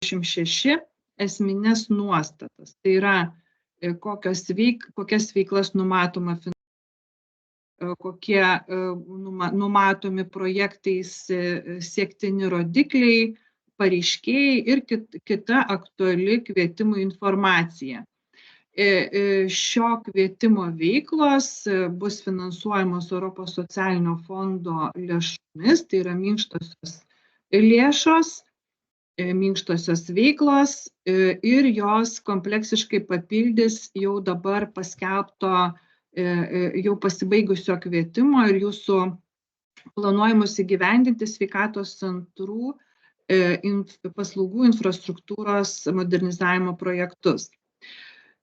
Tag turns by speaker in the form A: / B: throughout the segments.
A: 36 esminės nuostatas. Tai yra, kokias veiklas numatoma kokie numatomi projektais siektini rodikliai, pareiškėjai ir kita aktuali kvietimų informacija. Šio kvietimo veiklos bus finansuojamos Europos socialinio fondo lėšomis, tai yra minkštosios lėšos, minkštosios veiklos ir jos kompleksiškai papildys jau dabar paskelbto, jau pasibaigusio kvietimo ir jūsų planuojamus įgyvendinti sveikatos centrų paslaugų infrastruktūros modernizavimo projektus.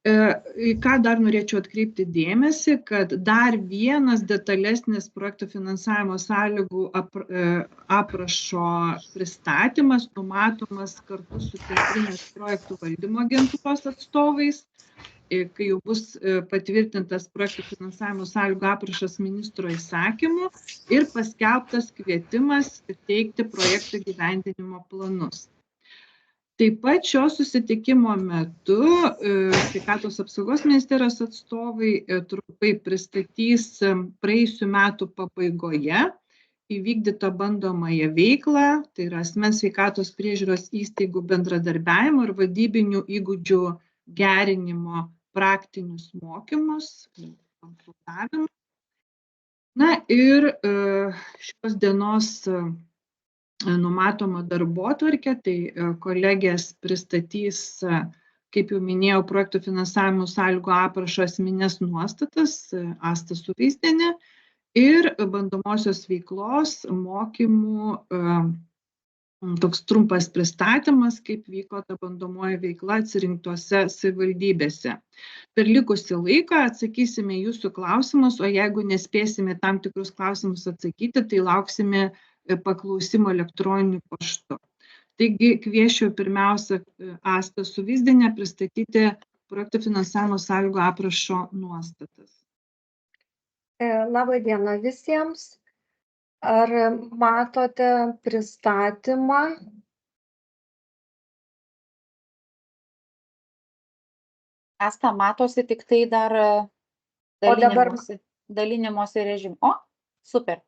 A: Ką dar norėčiau atkreipti dėmesį, kad dar vienas detalesnis projektų finansavimo sąlygų aprašo pristatymas numatomas kartu su Centrinės projektų valdymo agentūros atstovais, kai jau bus patvirtintas projektų finansavimo sąlygų aprašas ministro įsakymu ir paskelbtas kvietimas teikti projektų įgyvendinimo planus. Taip pat šio susitikimo metu Sveikatos apsaugos ministerijos atstovai trumpai pristatys praėjusių metų pabaigoje įvykdytą bandomąją veiklą, tai yra asmens sveikatos priežiūros įstaigų bendradarbiavimo ir vadybinių įgūdžių gerinimo praktinius mokymus, konsultavimus. Na ir šios dienos numatoma darbotvarkė, tai kolegės pristatys, kaip jau minėjau, projektų finansavimo sąlygų aprašo esmines nuostatas, Asta Suvaizdienė, ir bandomosios veiklos mokymų toks trumpas pristatymas, kaip vyko ta bandomoji veikla atsirinktose savivaldybėse. Per likusį laiką atsakysime jūsų klausimus, o jeigu nespėsime tam tikrus klausimus atsakyti, tai lauksime paklausimo elektroniniu paštu. Taigi kviečiu pirmiausia Astą Suvaizdienę pristatyti projektų finansavimo sąlygų aprašo nuostatas.
B: Labą dieną visiems. Ar matote pristatymą?
C: Asta, matosi tik tai dar dalinimosi režimu. O, super.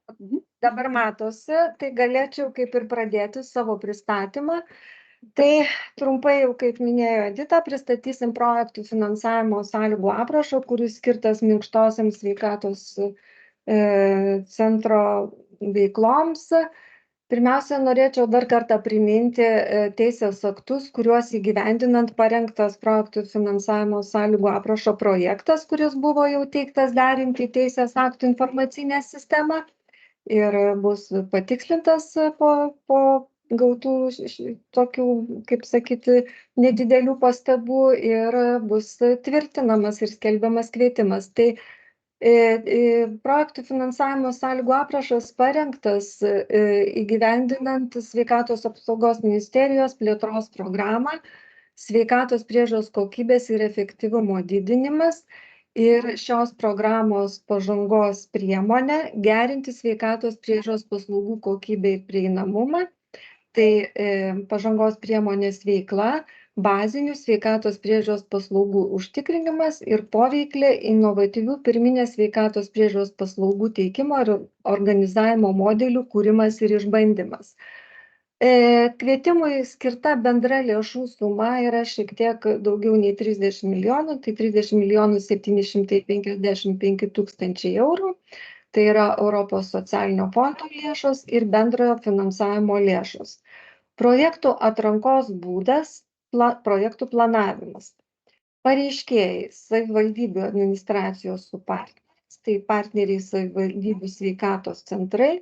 B: Dabar matosi, tai galėčiau kaip ir pradėti savo pristatymą. Tai trumpai, jau kaip minėjo Edita, pristatysim projektų finansavimo sąlygų aprašą, kuris skirtas minkštosiams sveikatos centro veikloms. Pirmiausia, norėčiau dar kartą priminti teisės aktus, kuriuos įgyvendinant parengtas projektų finansavimo sąlygų aprašo projektas, kuris buvo jau teiktas derinti į teisės aktų informacinę sistemą ir bus patikslintas po gautų tokių, kaip sakyti, nedidelių pastabų ir bus tvirtinamas ir skelbiamas kvietimas. Tai projektų finansavimo sąlygų aprašas parengtas įgyvendinant Sveikatos apsaugos ministerijos plėtros programą Sveikatos priežiūros kokybės ir efektyvumo didinimas ir šios programos pažangos priemonė gerinti sveikatos priežiūros paslaugų kokybę ir prieinamumą. Tai pažangos priemonės veikla, bazinių sveikatos priežiūros paslaugų užtikrinimas ir poveiklė inovatyvių pirminės sveikatos priežiūros paslaugų teikimo ir organizavimo modelių kūrimas ir išbandymas. Kvietimui skirta bendra lėšų suma yra šiek tiek daugiau nei 30 milijonų, tai 30 755 000 eurų. Tai yra Europos socialinio fondo lėšos ir bendrojo finansavimo lėšos. Projektų atrankos būdas projektų planavimas. Pareiškėjai savivaldybių administracijos su partneriais, tai partneriai savivaldybių sveikatos centrai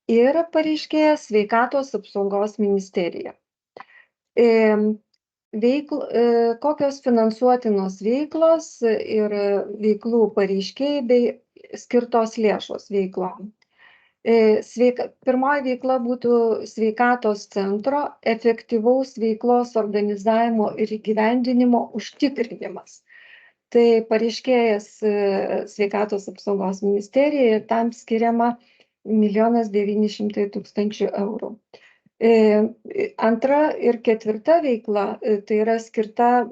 B: ir pareiškėja Sveikatos apsaugos ministerija. Kokios finansuotinos veiklos ir veiklų pareiškėjai bei skirtos lėšos veiklom. Pirmoji veikla būtų sveikatos centro efektyvaus veiklos organizavimo ir įgyvendinimo užtikrinimas. Tai pareiškėjas Sveikatos apsaugos ministerija ir tam skiriama 1 900 000 eurų. Antra ir ketvirta veikla, tai yra skirta,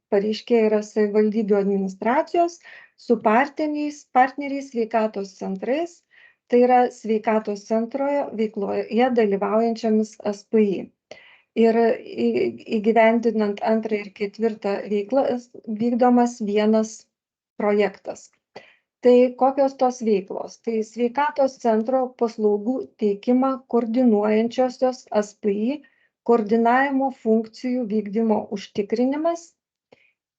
B: pareiškėjai yra savivaldybių administracijos su partneriais sveikatos centrais, tai yra sveikatos centroje veikloje dalyvaujančiomis SPI. Ir įgyvendinant antrą ir ketvirtą veiklą vykdomas vienas projektas. Tai kokios tos veiklos? Tai sveikatos centro paslaugų teikimą koordinuojančiosios SPI koordinavimo funkcijų vykdymo užtikrinimas,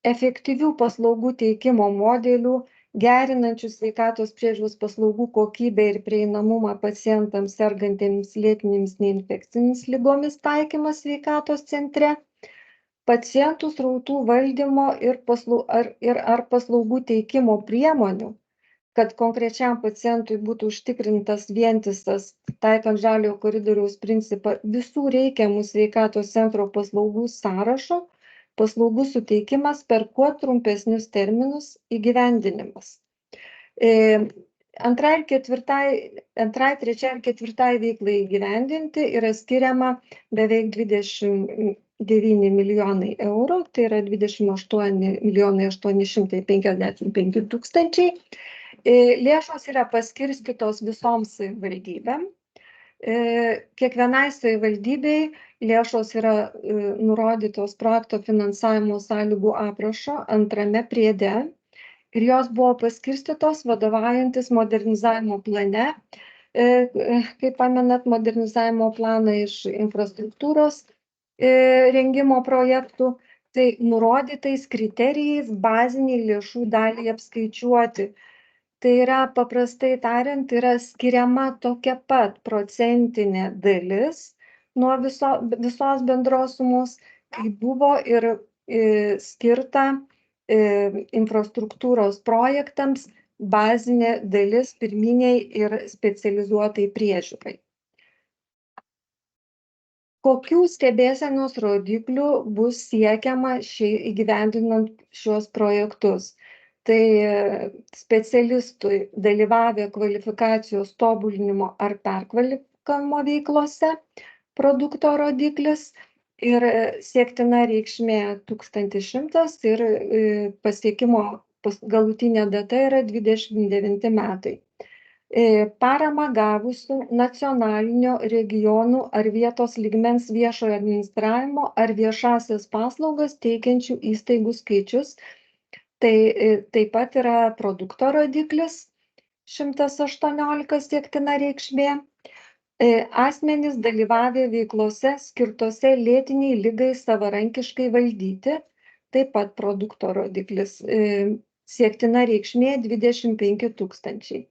B: efektyvių paslaugų teikimo modelių, gerinančių sveikatos priežiūros paslaugų kokybę ir prieinamumą pacientams sergantiems lėtinėmis neinfekcinėmis ligomis taikymas sveikatos centre, pacientų srautų valdymo ir paslaugų teikimo priemonių, kad konkrečiam pacientui būtų užtikrintas vientisas, taikant žaliojo koridoriaus principą, visų reikiamų sveikatos centro paslaugų sąrašo, paslaugų suteikimas per kuo trumpesnius terminus įgyvendinimas. Antrai, trečiai ir ketvirtai veiklai įgyvendinti yra skiriama beveik 29 milijonai eurų, tai yra 28 milijonai 855 tūkstančiai. Lėšos yra paskirstytos visoms savivaldybėm. Kiekvienai savivaldybei lėšos yra nurodytos projekto finansavimo sąlygų aprašo antrame priede ir jos buvo paskirstytos vadovaujantis modernizavimo plane. Kaip pamenat, modernizavimo planą iš infrastruktūros rengimo projektų, tai nurodytais kriterijais baziniai lėšų daliai apskaičiuoti. Tai yra, paprastai tariant, yra skiriama tokia pat procentinė dalis nuo visos bendros sumos, kai buvo ir skirta infrastruktūros projektams bazinė dalis pirminiai ir specializuotai priežiūrai. Kokių stebėsenos rodiklių bus siekiama įgyvendinant šios projektus? Tai specialistui dalyvavę kvalifikacijos tobulinimo ar perkvalifikavimo veiklose produkto rodiklis ir siektina reikšmė 1100 ir pasiekimo galutinė data yra 29 metai. Paramą gavusių nacionalinio, regionų ar vietos lygmens viešojo administravimo ar viešasias paslaugas teikiančių įstaigų skaičius. Tai taip pat yra produkto rodiklis 118 siektina reikšmė. Asmenys dalyvavę veiklose skirtose lėtiniai ligai savarankiškai valdyti, taip pat produkto rodiklis siektina reikšmė 25 tūkstančiai.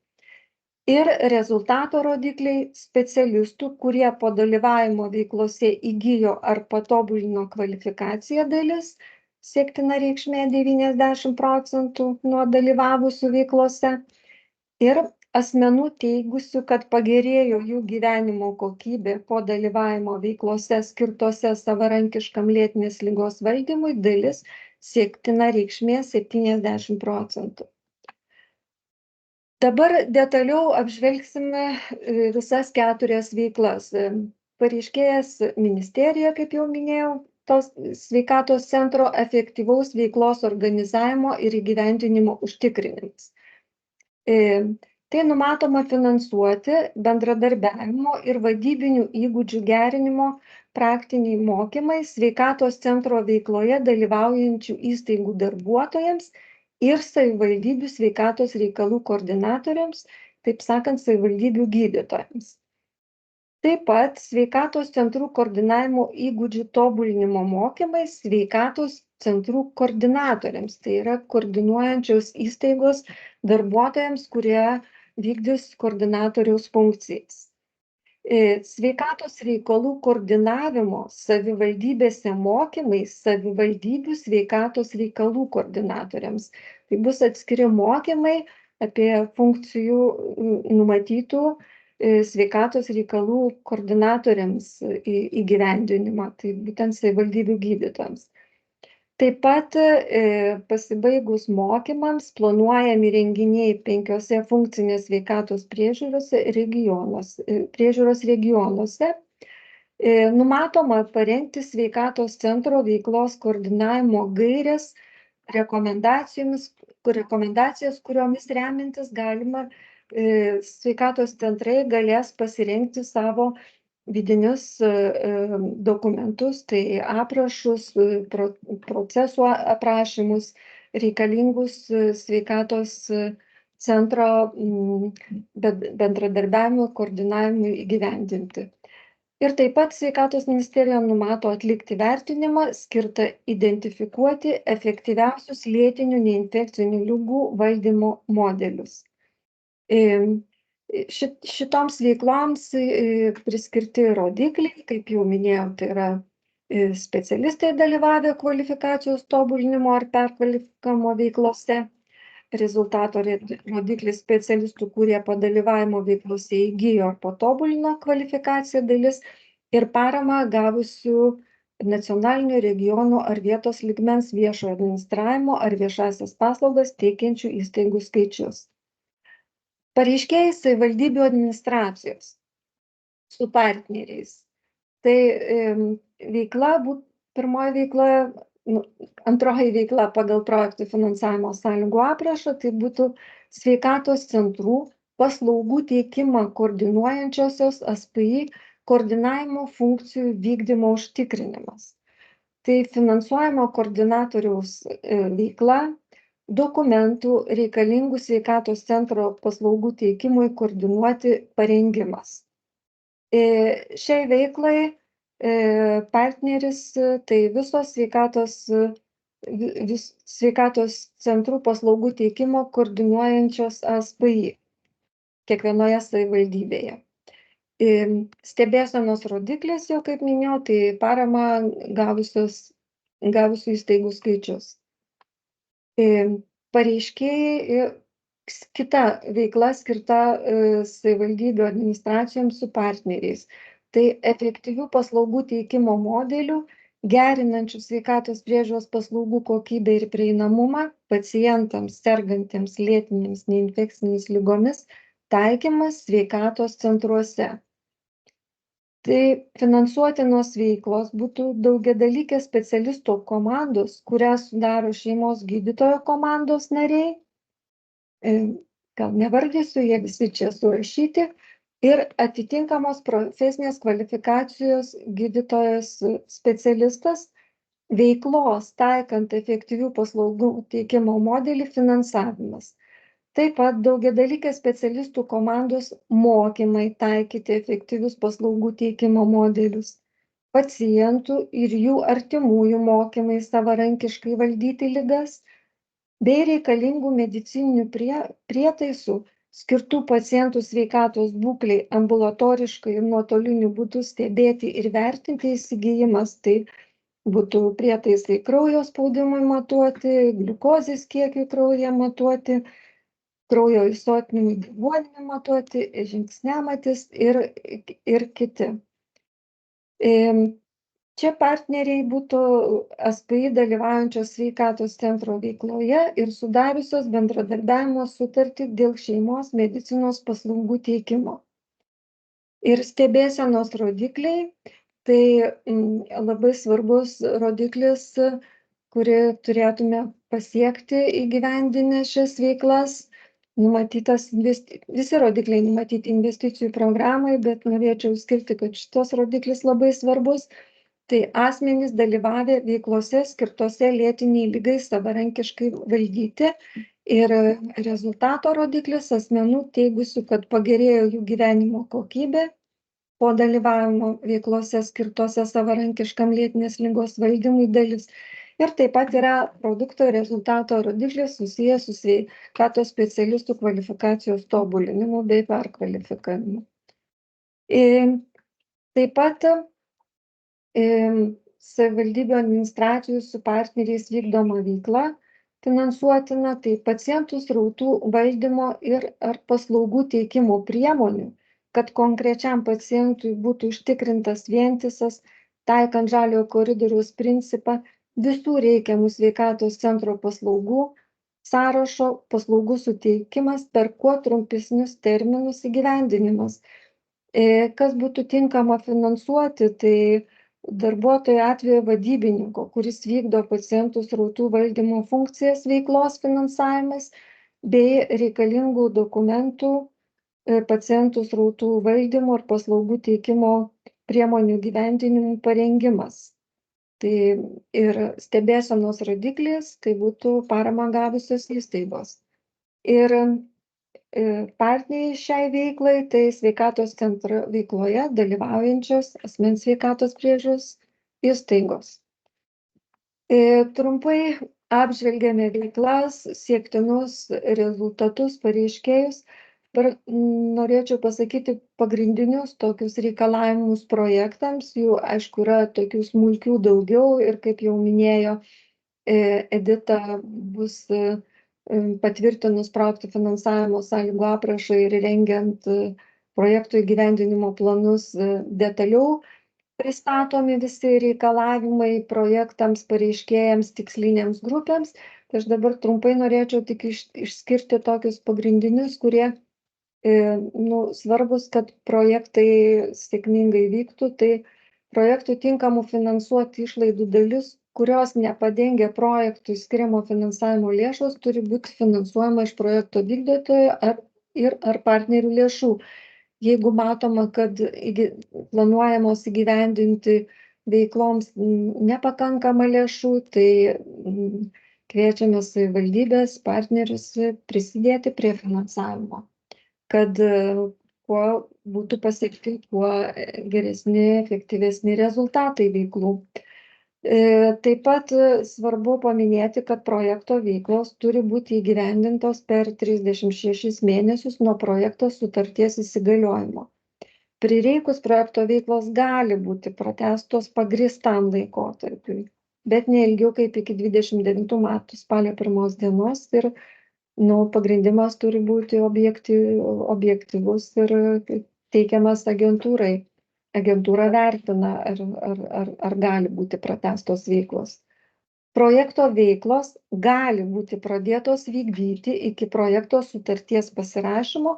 B: Ir rezultato rodikliai specialistų, kurie po dalyvavimo veiklose įgijo ar patobulino kvalifikaciją dalis, siektina reikšmė 90% nuo dalyvavusių veiklose ir asmenų teigusių, kad pagerėjo jų gyvenimo kokybė po dalyvavimo veiklose skirtose savarankiškam lėtinės ligos valdymui dalis siektina reikšmė 70%. Dabar detaliau apžvelgsime visas 4 veiklas. Pareiškėjas ministerija, kaip jau minėjau, tos sveikatos centro efektyvaus veiklos organizavimo ir įgyvendinimo užtikrinimas. Tai numatoma finansuoti bendradarbiavimo ir vadybinių įgūdžių gerinimo praktiniai mokymai sveikatos centro veikloje dalyvaujančių įstaigų darbuotojams ir savivaldybių sveikatos reikalų koordinatoriams, taip sakant, savivaldybių gydytojams. Taip pat sveikatos centrų koordinavimo įgūdžių tobulinimo mokymai sveikatos centrų koordinatoriams, tai yra koordinuojančios įstaigos darbuotojams, kurie vykdys koordinatoriaus funkcijas. Sveikatos reikalų koordinavimo savivaldybėse mokymai savivaldybių sveikatos reikalų koordinatoriams. Tai bus atskiri mokymai apie funkcijų numatytų sveikatos reikalų koordinatoriams įgyvendinimą, tai būtent savivaldybių gydytojams. Taip pat pasibaigus mokymams planuojami renginiai 5 funkcinės sveikatos priežiūros regionuose. Numatoma parengti sveikatos centro veiklos koordinavimo gairės rekomendacijas, kuriomis remiantis galima sveikatos centrai galės pasirinkti savo vidinius dokumentus, tai aprašus, procesų aprašymus reikalingus sveikatos centro bendradarbiavimo koordinavimui įgyvendinti. Ir taip pat sveikatos ministerija numato atlikti vertinimą skirtą identifikuoti efektyviausius lėtinių neinfekcinių ligų valdymo modelius. Šitoms veikloms priskirti rodikliai, kaip jau minėjau, tai yra specialistai dalyvavę kvalifikacijos tobulinimo ar perkvalifikavimo veiklose, rezultato rodiklis specialistų, kurie po dalyvavimo veiklose įgijo ar patobulino kvalifikaciją dalis ir paramą gavusių nacionalinių, regionų ar vietos lygmens viešojo administravimo ar viešasias paslaugas teikiančių įstaigų skaičius. Pareiškėjai savivaldybių administracijos su partneriais. Tai pirmoji veikla, antroji veikla pagal projektų finansavimo sąlygų aprašą, tai būtų sveikatos centrų paslaugų teikimą koordinuojančiosios SPI koordinavimo funkcijų vykdymo užtikrinimas. Tai finansuojama koordinatoriaus veikla, dokumentų reikalingų sveikatos centro paslaugų teikimui koordinuoti parengimas. Šiai veiklai partneris tai visos sveikatos centrų paslaugų teikimo koordinuojančios SPI kiekvienoje savivaldybėje. Stebėsenos rodiklis, jau kaip minėjau, tai parama gavusių įstaigų skaičius. Pareiškėjai kita veikla skirta savivaldybių administracijoms su partneriais. Tai efektyvių paslaugų teikimo modelių, gerinančių sveikatos priežiūros paslaugų kokybę ir prieinamumą pacientams sergantiems lėtinėmis neinfekcinėmis ligomis taikymas sveikatos centruose. Tai finansuotinos veiklos būtų daugiadalykės specialistų komandos, kurią sudaro šeimos gydytojo komandos nariai. Gal nevardysiu, jie visi čia surašyti. Ir atitinkamos profesinės kvalifikacijos gydytojas specialistas veiklos taikant efektyvių paslaugų teikimo modelį finansavimas. Taip pat daugiadalykės specialistų komandos mokymai taikyti efektyvius paslaugų teikimo modelius, pacientų ir jų artimųjų mokymai savarankiškai valdyti ligas, bei reikalingų medicininių prietaisų skirtų pacientų sveikatos būklei ambulatoriškai ir nuotoliniu būdu stebėti ir vertinti įsigijimas. Tai būtų prietaisai kraujo spaudimui matuoti, gliukozės kiekiui kraujyje matuoti, kraujo įsotinimui deguonimi matuoti, žingsniamatis ir kiti. Čia partneriai būtų SPI dalyvaujančios sveikatos centro veikloje ir sudariusios bendradarbiavimo sutartį dėl šeimos medicinos paslaugų teikimo. Ir stebėsenos rodikliai, tai labai svarbus rodiklis, kurį turėtume pasiekti įgyvendinę šias veiklas. Visi rodikliai numatyti investicijų programai, bet norėčiau skirti, kad šitos rodiklis labai svarbus. Tai asmenys dalyvavę veiklose skirtose lėtiniai ligai savarankiškai valdyti ir rezultato rodiklis asmenų teigusių, kad pagerėjo jų gyvenimo kokybė po dalyvavimo veiklose skirtose savarankiškam lėtinės ligos valdymui dalis. Ir taip pat yra produkto rezultato rodiklis susijęs su sveikatos specialistų kvalifikacijos tobulinimu bei perkvalifikavimu. Taip pat savivaldybių administracijų su partneriais vykdoma veikla finansuotina, tai pacientų srautų valdymo ir ar paslaugų teikimo priemonių, kad konkrečiam pacientui būtų užtikrintas vientisas, taikant žaliojo koridoriaus principą, visų reikiamų sveikatos centro paslaugų sąrašo paslaugų suteikimas per kuo trumpesnius terminus įgyvendinimas. Kas būtų tinkama finansuoti, tai darbuotojo atveju vadybininko, kuris vykdo pacientų srautų valdymo funkcijas veiklos finansavimas bei reikalingų dokumentų pacientų srautų valdymo ir paslaugų teikimo priemonių įgyvendinimų parengimas. Tai ir stebėsenos rodiklis, tai būtų paramą gavusios įstaigos. Ir partneriai šiai veiklai, tai sveikatos centro veikloje dalyvaujančios asmens sveikatos priežiūros įstaigos. Trumpai apžvelgėme veiklas, siektinus rezultatus, pareiškėjus. Dabar norėčiau pasakyti pagrindinius tokius reikalavimus projektams. Jų, aišku, yra tokių smulkių daugiau ir, kaip jau minėjo Edita, bus patvirtinus projektų finansavimo sąlygų aprašą ir rengiant projektų įgyvendinimo planus detaliau pristatomi visi reikalavimai projektams, pareiškėjams, tikslinėms grupėms. Tai aš dabar trumpai norėčiau tik išskirti tokius pagrindinius, kurie svarbus, kad projektai sėkmingai vyktų. Tai projektų tinkamų finansuoti išlaidų dalis, kurios nepadengia projektų skiriamo finansavimo lėšos, turi būti finansuojama iš projekto vykdytojo ar partnerių lėšų. Jeigu matoma, kad planuojamos įgyvendinti veikloms nepakankamą lėšų, tai kviečiame savivaldybės partnerius prisidėti prie finansavimo, kad kuo būtų pasiekti kuo geresni, efektyvesni rezultatai veiklų. Taip pat svarbu paminėti, kad projekto veiklos turi būti įgyvendintos per 36 mėnesius nuo projekto sutarties įsigaliojimo. Prireikus projekto veiklos gali būti pratęstos pagrįstam laikotarpiui, bet ne ilgiau kaip iki 29 metų spalio 1 dienos ir pagrindimas turi būti objektyvus ir teikiamas agentūrai. Agentūra vertina, ar gali būti pratęstos veiklos. Projekto veiklos gali būti pradėtos vykdyti iki projekto sutarties pasirašymo,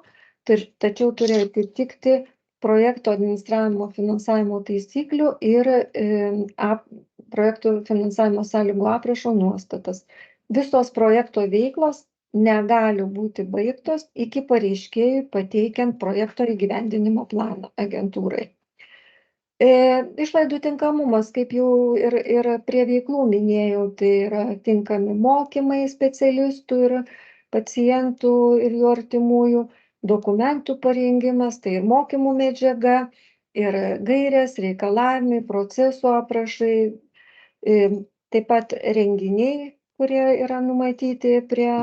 B: tačiau turi atitikti projekto administravimo finansavimo taisyklių ir projektų finansavimo sąlygų aprašo nuostatas. Visos projekto veiklos negali būti baigtos iki pareiškėjui pateikiant projekto įgyvendinimo planą agentūrai. Išlaidų tinkamumas, kaip jau ir prie veiklų minėjau, tai yra tinkami mokymai specialistų ir pacientų ir jų artimųjų, dokumentų parengimas, tai ir mokymų medžiaga, ir gairės, reikalavimai, procesų aprašai, taip pat renginiai, kurie yra numatyti prie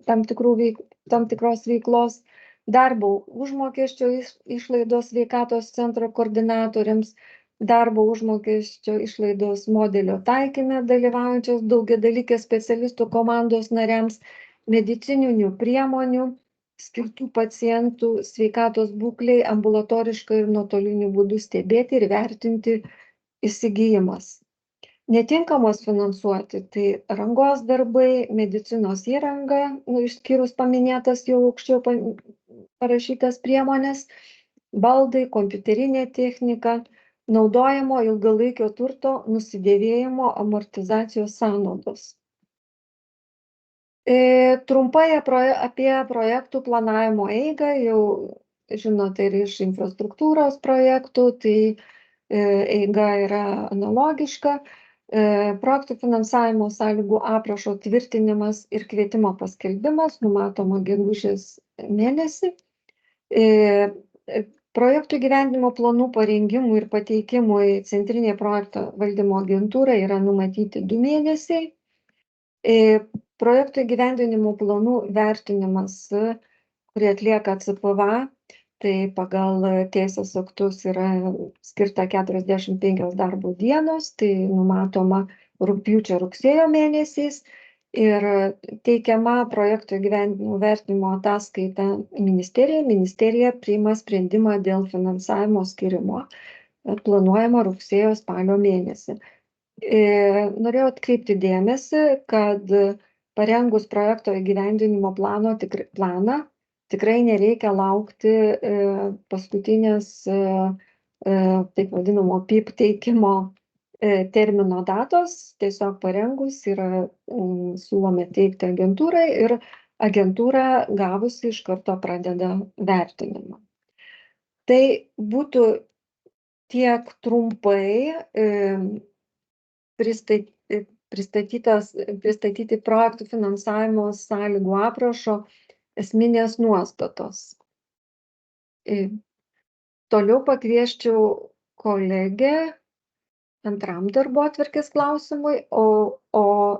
B: tam tikros veiklos. Darbo užmokesčio išlaidos sveikatos centro koordinatoriams, darbo užmokesčio išlaidos modelio taikyme dalyvaujančios daugiadalykės specialistų komandos nariams, medicininių priemonių skirtų pacientų sveikatos būklei ambulatoriškai ir nuotoliniu būdu stebėti ir vertinti įsigijimas. Netinkamos finansuoti, tai rangos darbai, medicinos įranga, išskyrus paminėtas jau aukščiau parašytas priemonės, baldai, kompiuterinė technika, naudojimo ilgalaikio turto nusidėvėjimo amortizacijos sąnaudos. Trumpai apie projektų planavimo eigą, jau žinote ir iš infrastruktūros projektų, tai eiga yra analogiška. Projektų finansavimo sąlygų aprašo tvirtinimas ir kvietimo paskelbimas numatoma gegužės mėnesį. Projektų įgyvendinimo planų parengimui ir pateikimui centrinė projekto valdymo agentūra yra numatyti 2 mėnesiai. Projektų įgyvendinimo planų vertinimas, kurį atlieka CPVA, tai pagal teisės aktus yra skirta 45 darbo dienos, tai numatoma rugpjūčio-rugsėjo mėnesiais ir teikiama projekto įgyvendinimo vertinimo ataskaita ministerijai. Ministerija priima sprendimą dėl finansavimo skirimo, planuojama rugsėjo-spalio mėnesį. Norėjau atkreipti dėmesį, kad parengus projekto įgyvendinimo planą, tikrai nereikia laukti paskutinės taip vadinamo PIP teikimo termino datos, tiesiog parengus yra siūlome teikti agentūrai ir agentūra gavusi iš karto pradeda vertinimą. Tai būtų tiek trumpai pristatyti projektų finansavimo sąlygų aprašo esminės nuostatos. Toliau pakviesčiau kolegę antram darbotvarkės klausimui, o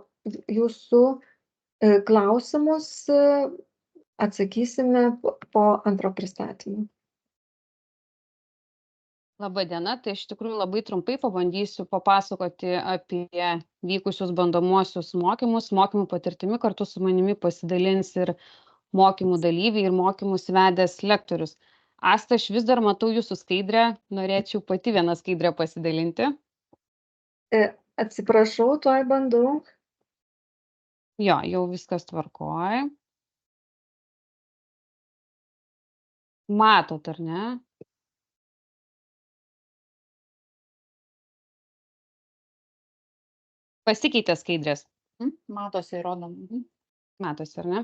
B: jūsų klausimus atsakysime po antro pristatymo.
D: Labą dieną, tai iš tikrųjų labai trumpai pabandysiu papasakoti apie vykusius bandomuosius mokymus. Mokymų patirtimi kartu su manimi pasidalins ir mokymų dalyviai ir mokymus vedęs lektorius. Asta, aš vis dar matau jūsų skaidrę, norėčiau pati vieną skaidrę pasidalinti.
B: Atsiprašau, tuoj bandau.
D: Jo, jau viskas tvarkoj. Matot, ar ne? Pasikeitė skaidrės.
C: Matosi, rodom.
D: Matosi, ar ne?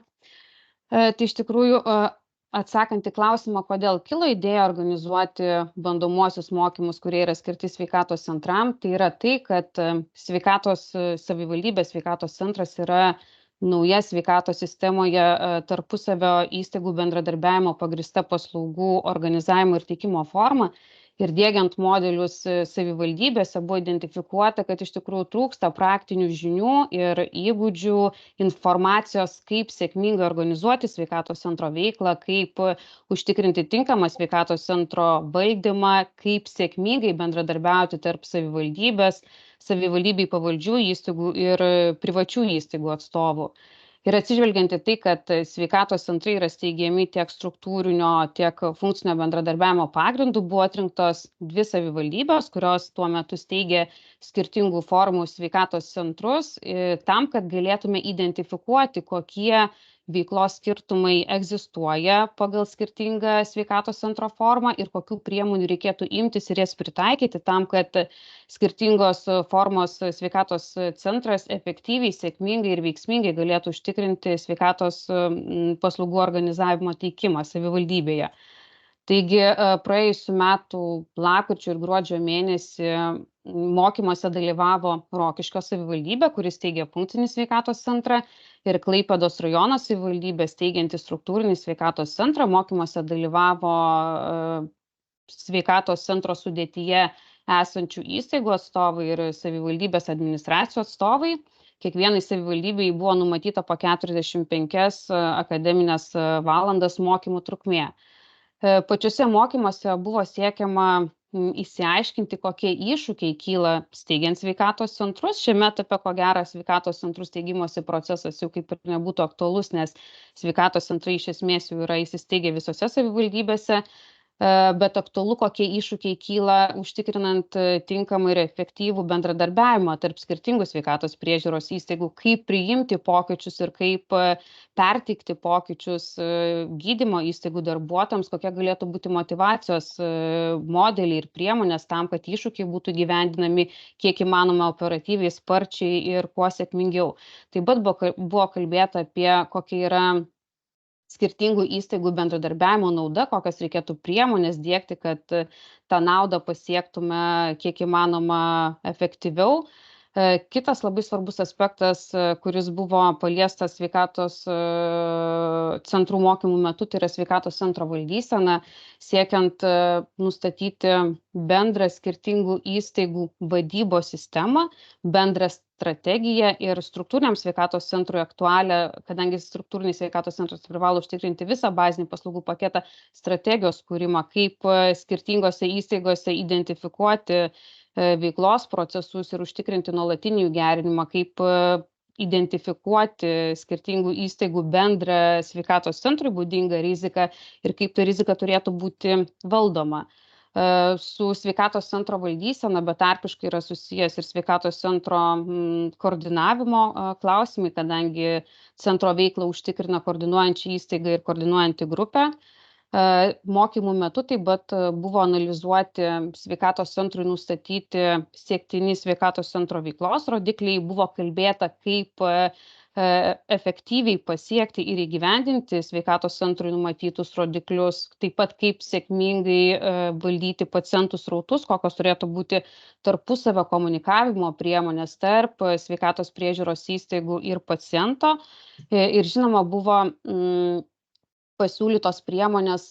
D: Tai iš tikrųjų, atsakant į klausimą, kodėl kilo idėja organizuoti bandomuosius mokymus, kurie yra skirti sveikatos centram, tai yra tai, kad savivaldybės sveikatos centras yra nauja sveikatos sistemoje tarpusavio įstaigų bendradarbiavimo pagrįsta paslaugų organizavimo ir teikimo forma. Ir diegiant modelius savivaldybėse buvo identifikuota, kad iš tikrųjų trūksta praktinių žinių ir įgūdžių, informacijos, kaip sėkmingai organizuoti sveikatos centro veiklą, kaip užtikrinti tinkamą sveikatos centro valdymą, kaip sėkmingai bendradarbiauti tarp savivaldybei pavaldžių įstaigų ir privačių įstaigų atstovų. Ir atsižvelgiant į tai, kad sveikatos centrai yra steigiami tiek struktūrinio, tiek funkcinio bendradarbiavimo pagrindų, buvo atrinktos 2 savivaldybės, kurios tuo metu steigė skirtingų formų sveikatos centrus, tam, kad galėtume identifikuoti, kokie veiklos skirtumai egzistuoja pagal skirtingą sveikatos centro formą ir kokių priemonių reikėtų imtis ir jas pritaikyti tam, kad skirtingos formos sveikatos centras efektyviai, sėkmingai ir veiksmingai galėtų užtikrinti sveikatos paslaugų organizavimo teikimą savivaldybėje. Taigi praėjusiu metu lapkričio ir gruodžio mėnesį mokymuose dalyvavo Rokiškio savivaldybė, kuris teigia funkcinį sveikatos centrą, ir Klaipėdos rajono savivaldybė steigianti struktūrinį sveikatos centrą. Mokymuose dalyvavo sveikatos centro sudėtyje esančių įstaigų atstovai ir savivaldybės administracijos atstovai. Kiekvienai savivaldybei buvo numatyta po 45 akademinės valandas mokymų trukmė. Pačiuose mokymuose buvo siekiama įsiaiškinti, kokie iššūkiai kyla steigiant sveikatos centrus. Šiame etape, ko gero, sveikatos centrų steigimosi procesas jau kaip ir nebūtų aktualus, nes sveikatos centrai iš esmės jau yra įsisteigę visose savivaldybėse, bet aktualu, kokie iššūkiai kyla užtikrinant tinkamą ir efektyvų bendradarbiavimą tarp skirtingų sveikatos priežiūros įstaigų, kaip priimti pokyčius ir kaip perteikti pokyčius gydymo įstaigų darbuotojams, kokie galėtų būti motyvacijos modeliai ir priemonės tam, kad iššūkiai būtų gyvendinami kiek įmanoma operatyviai, sparčiai ir kuo sėkmingiau. Taip pat buvo kalbėta apie kokia yra skirtingų įstaigų bendradarbiavimo nauda, kokias reikėtų priemonės diegti, kad tą naudą pasiektume kiek įmanoma efektyviau. Kitas labai svarbus aspektas, kuris buvo paliestas sveikatos centrų mokymų metu, tai yra sveikatos centro valdysena, siekiant nustatyti bendrą skirtingų įstaigų vadybos sistemą, bendrą strategiją ir struktūriniam sveikatos centrui aktualią, kadangi struktūrinis sveikatos centras privalo užtikrinti visą bazinį paslaugų paketą, strategijos kūrimą, kaip skirtingose įstaigose identifikuoti veiklos procesus ir užtikrinti nuolatinį jų gerinimą, kaip identifikuoti skirtingų įstaigų bendrą sveikatos centrui būdingą riziką ir kaip ta rizika turėtų būti valdoma. su sveikatos centro valdysena betarpiškai yra susijęs ir sveikatos centro koordinavimo klausimai, kadangi centro veiklą užtikrina koordinuojančią įstaigą ir koordinuojanti grupė. Mokymų metu taip pat buvo analizuoti sveikatos centrui nustatyti siektini sveikatos centro veiklos rodikliai, buvo kalbėta, kaip efektyviai pasiekti ir įgyvendinti sveikatos centrui numatytus rodiklius, taip pat kaip sėkmingai valdyti pacientų srautus, kokios turėtų būti tarpusavio komunikavimo priemonės tarp sveikatos priežiūros įstaigų ir paciento. Ir žinoma, buvo pasiūlytos priemonės,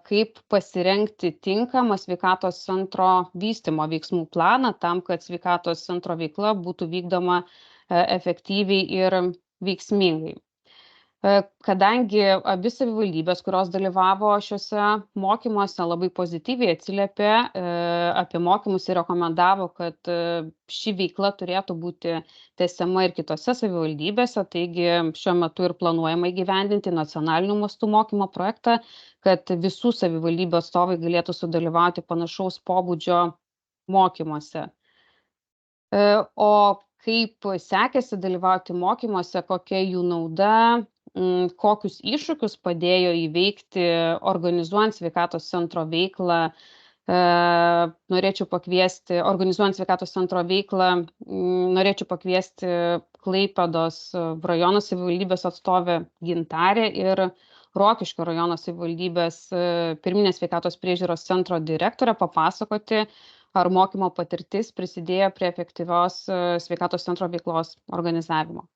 D: kaip pasirengti tinkamą sveikatos centro vystymo veiksmų planą tam, kad sveikatos centro veikla būtų vykdoma efektyviai ir veiksmingai. Kadangi abi savivaldybės, kurios dalyvavo šiuose mokymuose, labai pozityviai atsiliepė apie mokymus ir rekomendavo, kad ši veikla turėtų būti tęsiama ir kitose savivaldybėse, taigi šiuo metu ir planuojama įgyvendinti nacionaliniu mastu mokymo projektą, kad visų savivaldybių atstovai galėtų sudalyvauti panašaus pobūdžio mokymuose. O kaip sekėsi dalyvauti mokymuose, kokia jų nauda, kokius iššūkius padėjo įveikti organizuojant sveikatos centro veiklą. Organizuojant sveikatos centro veiklą, norėčiau pakviesti Klaipėdos rajono savivaldybės atstovę Gintarę ir Rokiškio rajono savivaldybės pirminės sveikatos priežiūros centro direktorę papasakoti, ar mokymo patirtis prisidėjo prie efektyvios sveikatos centro veiklos organizavimo.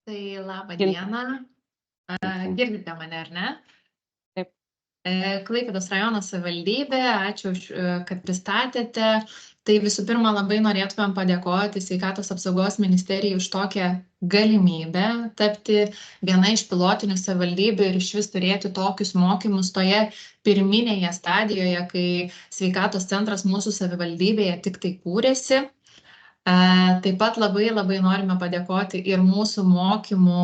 E: Tai labą dieną. Girdite mane, ar ne?
D: Taip.
E: Klaipėdos rajono savivaldybė, ačiū, kad pristatėte. Tai visų pirma, labai norėtumėm padėkoti Sveikatos apsaugos ministerijai už tokią galimybę tapti viena iš pilotinių savivaldybių ir išvis turėti tokius mokymus toje pirminėje stadijoje, kai sveikatos centras mūsų savivaldybėje tik tai kūrėsi. Taip pat labai norime padėkoti ir mūsų mokymų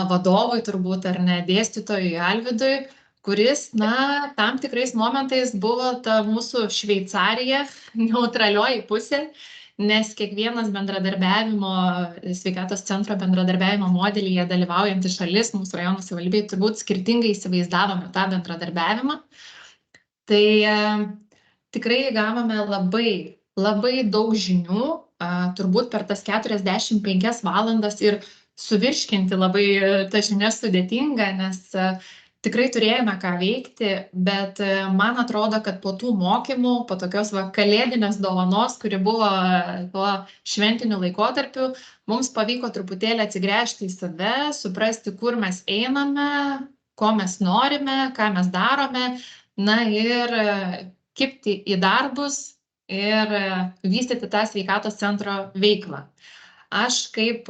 E: vadovui, turbūt ar ne, dėstytojui Alvydui, kuris tam tikrais momentais buvo ta mūsų Šveicarija, neutralioji pusė, nes kiekvienas sveikatos centro bendradarbiavimo modelyje dalyvaujanti šalis, mūsų rajono savivaldybėje, turbūt skirtingai įsivaizdavome tą bendradarbiavimą. Tai tikrai gavome labai daug žinių, turbūt per tas 45 valandas ir suvirškinti labai tas žinias sudėtinga, nes tikrai turėjome ką veikti, bet man atrodo, kad po tų mokymų, po tokios kalėdinės dovanos, kuri buvo tuo šventiniu laikotarpiu, mums pavyko truputėlį atsigręžti į save, suprasti, kur mes einame, ko mes norime, ką mes darome, ir kibti į darbus ir vystyti tą sveikatos centro veiklą. Aš kaip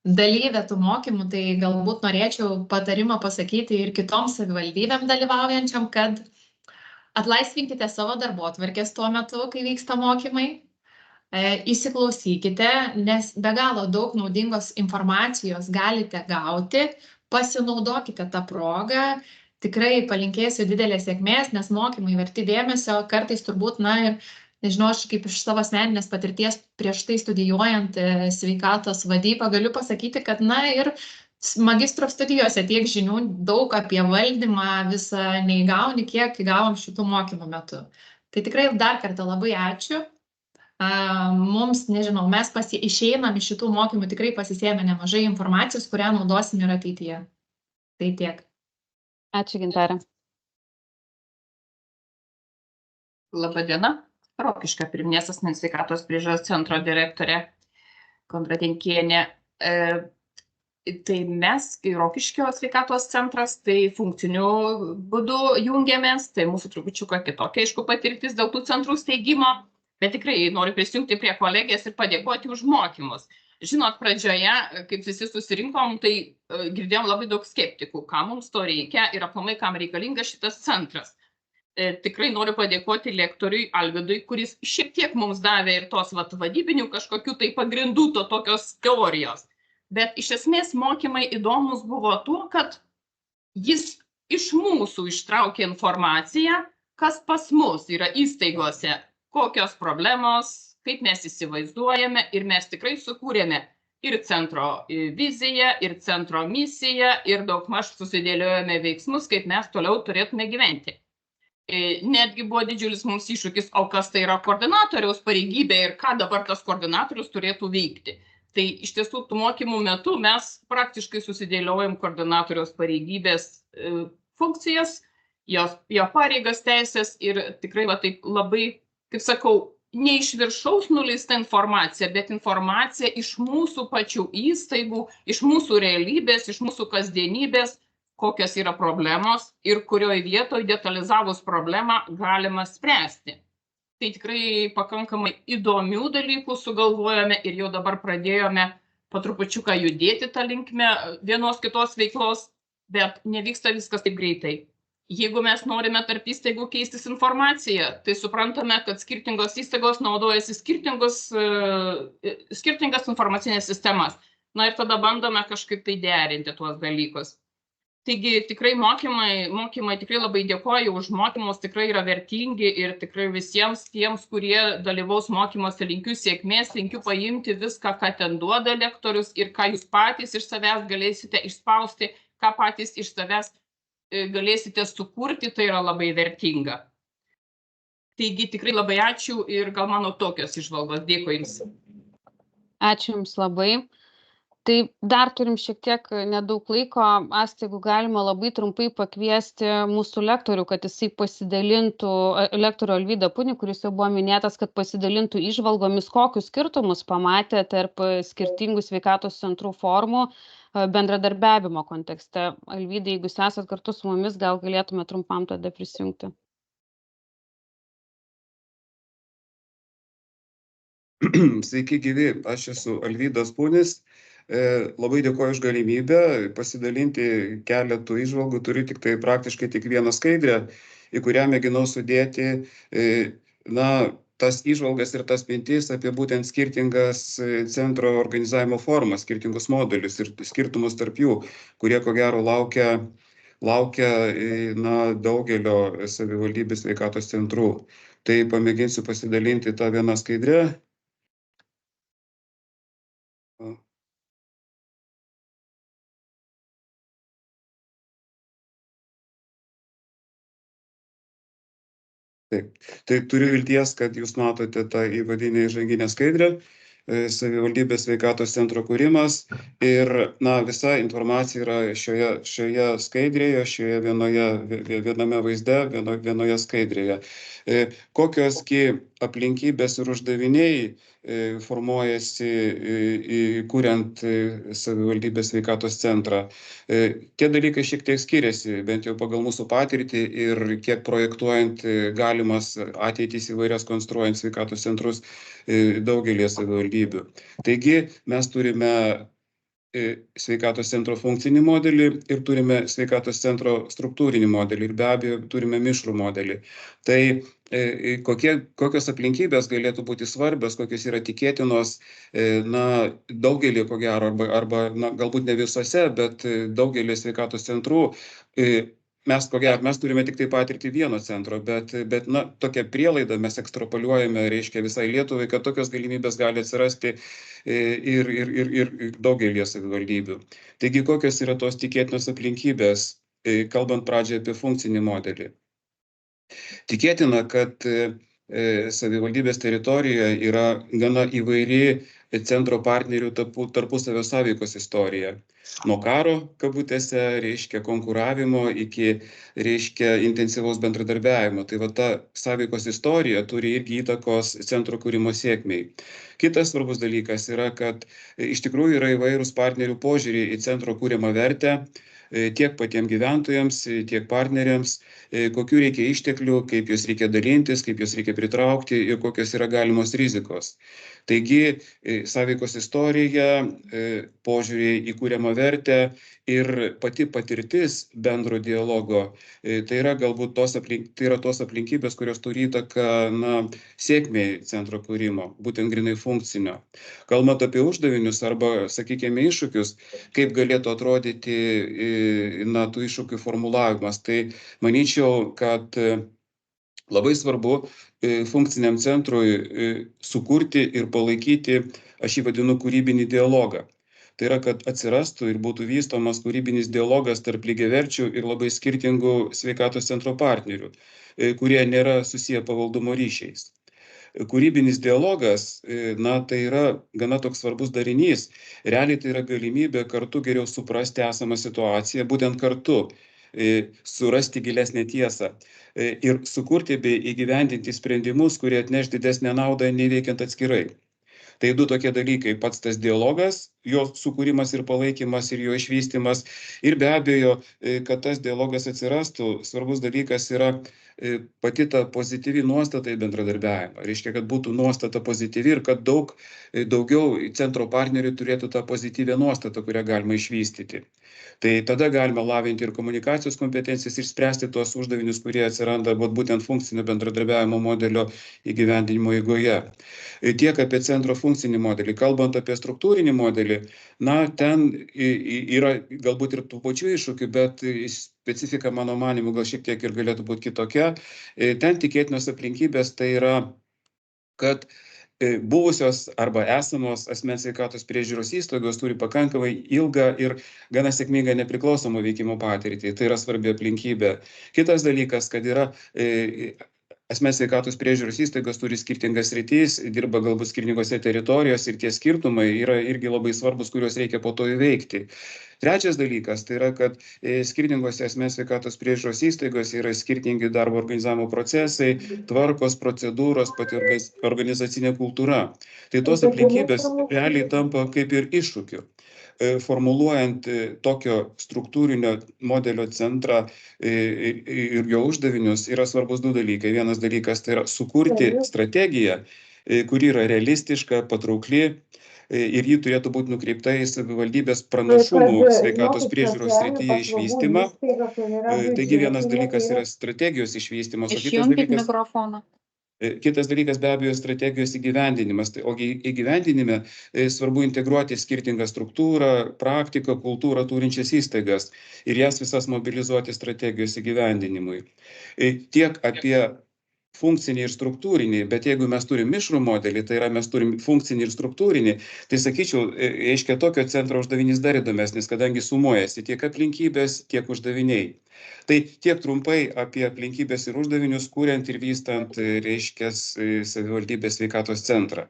E: dalyvė tų mokymų, tai galbūt norėčiau patarimą pasakyti ir kitoms savivaldybėm dalyvaujančiam, kad atlaisvinkite savo darbotvarkės tuo metu, kai vyksta mokymai, įsiklausykite, nes be galo daug naudingos informacijos galite gauti, pasinaudokite tą progą. Tikrai palinkėsiu didelės sėkmės, nes mokymai verti dėmesio, kartais turbūt, ir nežinau, aš kaip iš savo asmeninės patirties prieš tai studijuojant sveikatos vadybą galiu pasakyti, kad ir magistro studijose tiek žinių daug apie valdymą visą neįgauni, kiek įgavom šitų mokymų metu. Tai tikrai dar kartą labai ačiū. Mums, nežinau, mes išeinam iš šitų mokymų, tikrai pasisėmė nemažai informacijos, kurią naudosim ir ateityje. Tai tiek.
D: Ačiū, Gintarė.
F: Labą dieną. Rokiškio pirminės asmens sveikatos priežiūros centro direktorė Kondratinkienė. Tai mes, Rokiškio sveikatos centras, tai funkciniu būdu jungiamės, tai mūsų trupučiuką kitokia, aišku, patirtis dėl tų centrų steigimo, bet tikrai noriu prisijungti prie kolegės ir padėkoti už mokymus. Žinot, pradžioje, kaip visi susirinkom, tai girdėjom labai daug skeptikų, kam mums to reikia ir aplamai, kam reikalingas šitas centras. Tikrai noriu padėkoti lektoriui Alvydui, kuris šiek tiek mums davė ir tos vadybinių kažkokių tai pagrindų, tokios teorijos. bet iš esmės mokymai įdomus buvo tuo, kad jis iš mūsų ištraukė informaciją, kas pas mus yra įstaigose, kokios problemos, kaip mes įsivaizduojame, ir mes tikrai sukūrėme ir centro viziją, ir centro misiją, ir daugmaž susidėliojame veiksmus, kaip mes toliau turėtume gyventi. Netgi buvo didžiulis mums iššūkis, o kas tai yra koordinatoriaus pareigybė ir ką dabar tas koordinatorius turėtų veikti. Tai iš tiesų tų mokymų metu mes praktiškai susidėliojom koordinatoriaus pareigybės funkcijas, jo pareigas, teisės, ir tikrai taip labai, kaip sakau, ne iš viršaus nuleista informacija, bet informacija iš mūsų pačių įstaigų, iš mūsų realybės, iš mūsų kasdienybės, kokios yra problemos ir kurioje vietoje detalizavus problemą galima spręsti. Tai tikrai pakankamai įdomių dalykų sugalvojome ir jau dabar pradėjome po trupučiuką judėti tą linkmę vienos kitos veiklos, bet nevyksta viskas taip greitai. Jeigu mes norime tarp įstaigų keistis informaciją, tai suprantame, kad skirtingos įstaigos naudojasi skirtingas informacinės sistemas. Na ir tada bandome kažkaip tai derinti tuos dalykus. Taigi tikrai mokymai tikrai labai dėkoju už mokymus, tikrai yra vertingi ir tikrai visiems tiems, kurie dalyvaus mokymuose, linkiu sėkmės, linkiu paimti viską, ką ten duoda lektorius ir ką jūs patys iš savęs galėsite išspausti, ką patys iš savęs galėsite sukurti, tai yra labai vertinga. Taigi tikrai labai ačiū ir gal mano tokios įžvalgos. Dėkui Jums.
D: Ačiū Jums labai. Tai dar turim šiek tiek nedaug laiko. Asta, jeigu galima labai trumpai pakviesti mūsų lektorių, kad jisai pasidalintų, lektorių Alvydą Punį, kuris jau buvo minėtas, kad pasidalintų įžvalgomis, kokius skirtumus pamatė tarp skirtingų sveikatos centrų formų bendradarbiavimo kontekste. Alvydai, jeigu jūs esat kartu su mumis, gal galėtume trumpam tada prisijungti.
G: Sveiki gyvi, aš esu Alvydas Punis. Labai dėkoju už galimybę pasidalinti keletų įžvalgų. Turiu praktiškai tik vieną skaidrę, į kurią mėginau sudėti tas įžvalgas ir tas mintis apie būtent skirtingas centro organizavimo formas, skirtingus modulius ir skirtumus tarp jų, kurie ko gero laukia daugelio savivaldybių sveikatos centrų. Tai pamėginsiu pasidalinti tą vieną skaidrę. Taip, tai turiu vilties, kad jūs matote tą įvadinę įžanginę skaidrę, savivaldybės sveikatos centro kūrimas ir visa informacija yra šioje skaidrėje, viename vaizde, vienoje skaidrėje. Kokios aplinkybės ir uždaviniai formuojasi kuriant savivaldybės sveikatos centrą. Tie dalykai šiek tiek skiriasi, bent jau pagal mūsų patirtį ir kiek projektuojant galimas ateitys įvairias konstruojant sveikatos centrus daugelį savivaldybių. Taigi mes turime sveikatos centro funkcinį modelį ir turime sveikatos centro struktūrinį modelį ir be abejo turime mišrų modelį. Tai kokios aplinkybės galėtų būti svarbios, kokios yra tikėtinos, daugelį ko gero, arba galbūt ne visose, bet daugelį sveikatos centrų. Mes turime tik tai patirtį vieno centro, bet tokią prielaidą mes ekstrapoliuojame, reiškia visai Lietuvai, kad tokios galimybės gali atsirasti ir daugelį savivaldybių. Taigi, kokios yra tos tikėtinos aplinkybės, kalbant pradžioje apie funkcinį modelį. Tikėtina, kad savivaldybės teritorijoje yra gana įvairi centro partnerių tarpusavio sąveikos istorija. Nuo karo, kabutėse, reiškia konkuravimo iki, reiškia intensyvaus bendradarbiavimo. Tai ta sąveikos istorija turi irgi įtakos centro kūrimo sėkmei. Kitas svarbus dalykas yra, kad iš tikrųjų yra įvairūs partnerių požiūriai į centro kūrimą vertę, tiek patiems gyventojams, tiek partneriams, kokių reikia išteklių, kaip juos reikia dalintis, kaip juos reikia pritraukti ir kokios yra galimos rizikos. Taigi sąveikos istorija, požiūrį į kuriamą vertę ir pati patirtis bendro dialogo, tai yra galbūt tos aplinkybės, kurios turi įtaką sėkmei centro kūrimo, būtent grinai funkcinio. Kalbant apie uždavinius arba, sakykime, iššūkius, kaip galėtų atrodyti tų iššūkių formulavimas, tai manyčiau, kad labai svarbu funkciniam centrui sukurti ir palaikyti, aš jį vadinu, kūrybinį dialogą. Tai yra, kad atsirastų ir būtų vystomas kūrybinis dialogas tarp lygiaverčių ir labai skirtingų sveikatos centro partnerių, kurie nėra susiję pavaldumo ryšiais. Kūrybinis dialogas, tai yra gana toks svarbus darinys. Realiai tai yra galimybė kartu geriau suprasti esamą situaciją, būtent kartu surasti gilesnę tiesą ir sukurti bei įgyvendinti sprendimus, kurie atneš didesnę naudą neveikiant atskirai. Tai du tokie dalykai, pats tas dialogas, jo sukūrimas ir palaikymas ir jo išvystymas. Ir be abejo, kad tas dialogas atsirastų, svarbus dalykas yra pati ta pozityvi nuostata į bendradarbiavimą. Reiškia, kad būtų nuostata pozityvi ir kad daugiau centro partnerių turėtų tą pozityvę nuostatą, kurią galima išvystyti. Tai tada galima lavinti ir komunikacijos kompetencijas ir spręsti tuos uždavinius, kurie atsiranda būtent funkcinio bendradarbiavimo modelio įgyvendinimo eigoje. Tiek apie centro funkcinį modelį. Kalbant apie struktūrinį modelį, ten yra galbūt ir tų pačių iššūkių, bet specifika, mano manymu, gal šiek tiek ir galėtų būti kitokia. Ten tikėtinos aplinkybės tai yra, kad buvusios arba esamos asmens sveikatos priežiūros įstaigos turi pakankamai ilgą ir gana sėkmingą nepriklausomą veikimo patirtį. Tai yra svarbi aplinkybė. Kitas dalykas, kad yra asmens sveikatos priežiūros įstaigos turi skirtingas sritis, dirba galbūt skirtingose teritorijose ir tie skirtumai yra irgi labai svarbus, kuriuos reikia po to įveikti. Trečias dalykas, tai yra, kad skirtingose asmens sveikatos priežiūros įstaigose yra skirtingi darbo organizavimo procesai, tvarkos, procedūros, pati organizacinė kultūra. Tai tos aplinkybės realiai tampa kaip ir iššūkiu. Formuluojant tokio struktūrinio modelio centrą ir jo uždavinius yra svarbus du dalykai. Vienas dalykas tai yra sukurti strategiją, kuri yra realistiška, patraukli ir ji turėtų būti nukreipta į savivaldybės pranašumų sveikatos priežiūros srityje išvystymą. Taigi vienas dalykas yra strategijos išvystymas, o
C: Išjunkit mikrofoną.
G: Kitas dalykas be abejo strategijos įgyvendinimas. O įgyvendinime svarbu integruoti skirtingą struktūrą, praktiką, kultūrą turinčias įstaigas ir jas visas mobilizuoti strategijos įgyvendinimui. Tiek apie funkcinį ir struktūrinį, bet jeigu mes turim mišrų modelį, tai yra mes turim funkcinį ir struktūrinį, tai sakyčiau, reiškia tokio centro uždavinys dar įdomesnis, kadangi sumuojasi tiek aplinkybės, tiek uždaviniai. Tai tiek trumpai apie aplinkybės ir uždavinius, kuriant ir vystant, reiškia, savivaldybės sveikatos centrą.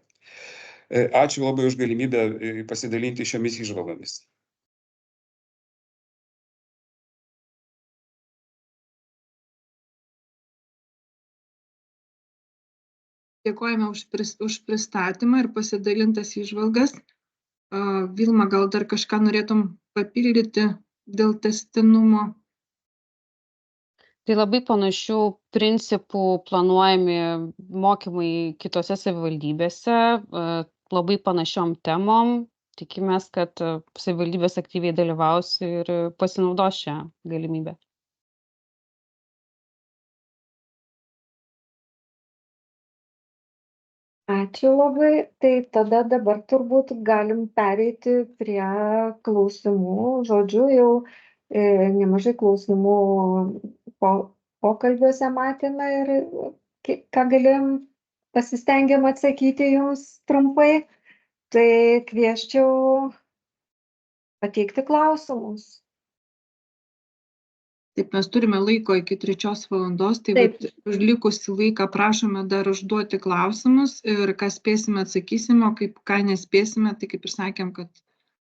G: Ačiū labai už galimybę pasidalinti šiomis įžvalgomis.
A: Dėkojame už pristatymą ir pasidalintas įžvalgas. Vilma, gal dar kažką norėtum papildyti dėl tęstinumo?
D: Tai labai panašių principų planuojami mokymai kitose savivaldybėse, labai panašiom temom. Tikimės, kad savivaldybės aktyviai dalyvaus ir pasinaudos šią galimybę.
B: Ačiū labai. Tai tada dabar turbūt galim pereiti prie klausimų. Žodžiu, jau nemažai klausimų pokalbiuose matėme ir ką galėjom pasistengėm atsakyti jums trumpai. Tai kvieščiau pateikti klausimus.
A: Taip, mes turime laiko iki 3 valandos, tai už likusį laiką prašome dar užduoti klausimus ir ką spėsime atsakysime, o ką nespėsime, tai kaip ir sakėm, kad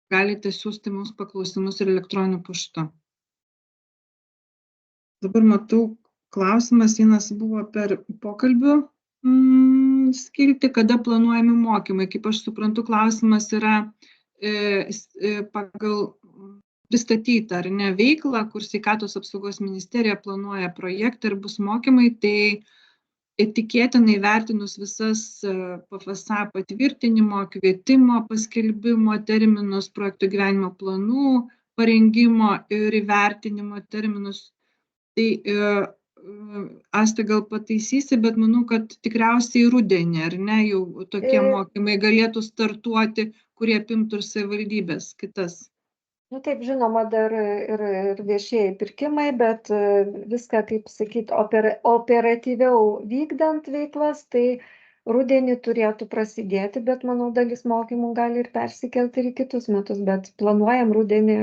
A: galite siųsti mums paklausimus ir elektroniniu paštu. Dabar matau, klausimas vienas buvo per pokalbių skiltį, kada planuojami mokymai. Kaip aš suprantu, klausimas yra pagal pristatytą ar ne veiklą, kur sveikatos apsaugos ministerija planuoja projektą ir bus mokymai, tai tikėtinai vertinus visas PFSA patvirtinimo, kvietimo, paskelbimo terminus, projektų gyvenimo planų parengimo ir įvertinimo terminus. Tai Asta gal pataisysi, bet manau, kad tikriausiai rudenį, ar ne, jau tokie mokymai galėtų startuoti, kurie apimtų ir savivaldybės kitas.
B: Nu, taip, žinoma, dar ir viešieji pirkimai, bet viską, kaip sakyt, operatyviau vykdant veiklas, tai rudenį turėtų prasidėti, bet manau, dalis mokymų gali ir persikelti ir į kitus metus, bet planuojam rudenį,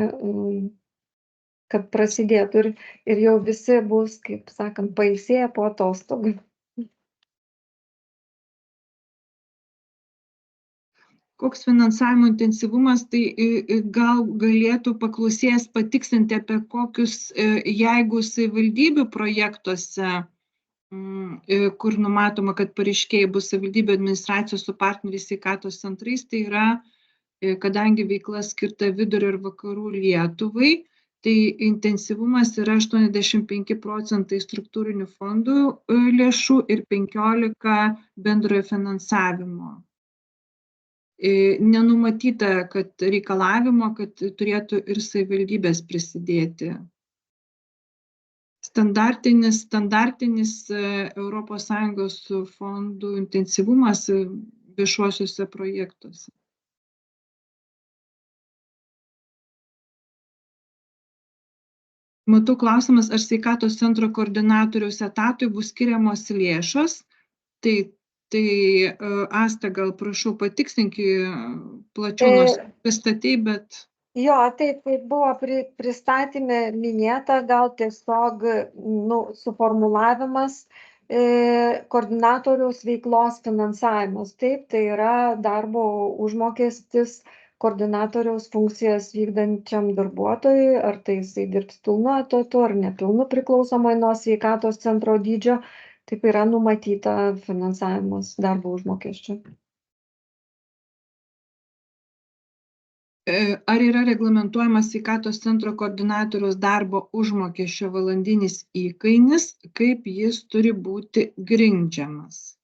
B: kad prasidėtų ir jau visi bus, kaip sakant, pailsėję po atostogų.
A: Koks finansavimo intensyvumas, tai gal galėtų paklausėjas patikslinti apie kokius, jeigu savivaldybių projektuose, kur numatoma, kad pareiškėjai bus savivaldybių administracijos su partneriais sveikatos centrais, tai yra, kadangi veikla skirta vidurio ir vakarų Lietuvai, tai intensyvumas yra 85% struktūrinių fondų lėšų ir 15% bendrojo finansavimo. Nenumatyta, kad reikalavimo, kad turėtų ir savivaldybės prisidėti. Standartinis ES fondų intensyvumas viešuosiuose projektuose. Matau klausimas, ar sveikatos centro koordinatoriaus etatui bus skiriamos lėšos. Tai Asta, gal prašau patiksinki plačiau, nors pristatei, bet...
B: Jo, taip, kaip buvo pristatymė minėta, gal tiesiog suformulavimas koordinatoriaus veiklos finansavimas. Taip, tai yra darbo užmokestis koordinatoriaus funkcijas vykdančiam darbuotojui, ar tai jisai dirbs pilnu etatu ar nepilnu priklausomai nuo sveikatos centro dydžio. Taip yra numatyta finansavimas darbo užmokesčio.
A: Ar yra reglamentuojamas sveikatos centro koordinatoriaus darbo užmokesčio valandinis įkainis, kaip jis turi būti grindžiamas?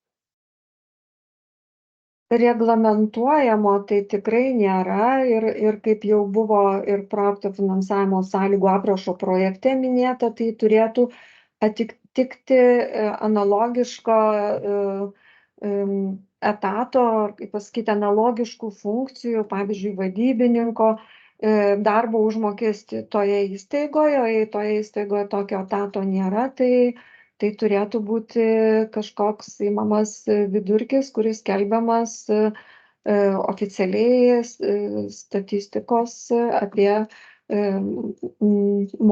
B: Reglamentuojamo tai tikrai nėra ir kaip jau buvo ir projekto finansavimo sąlygų aprašo projekte minėta, tai turėtų atitikti analogiško etato, kaip pasakyti, analogiškų funkcijų, pavyzdžiui, vadybininko darbo užmokestį toje įstaigoje, o jei toje įstaigoje tokio etato nėra, tai turėtų būti kažkoks įmamas vidurkis, kuris skelbiamas oficialiai statistikos apie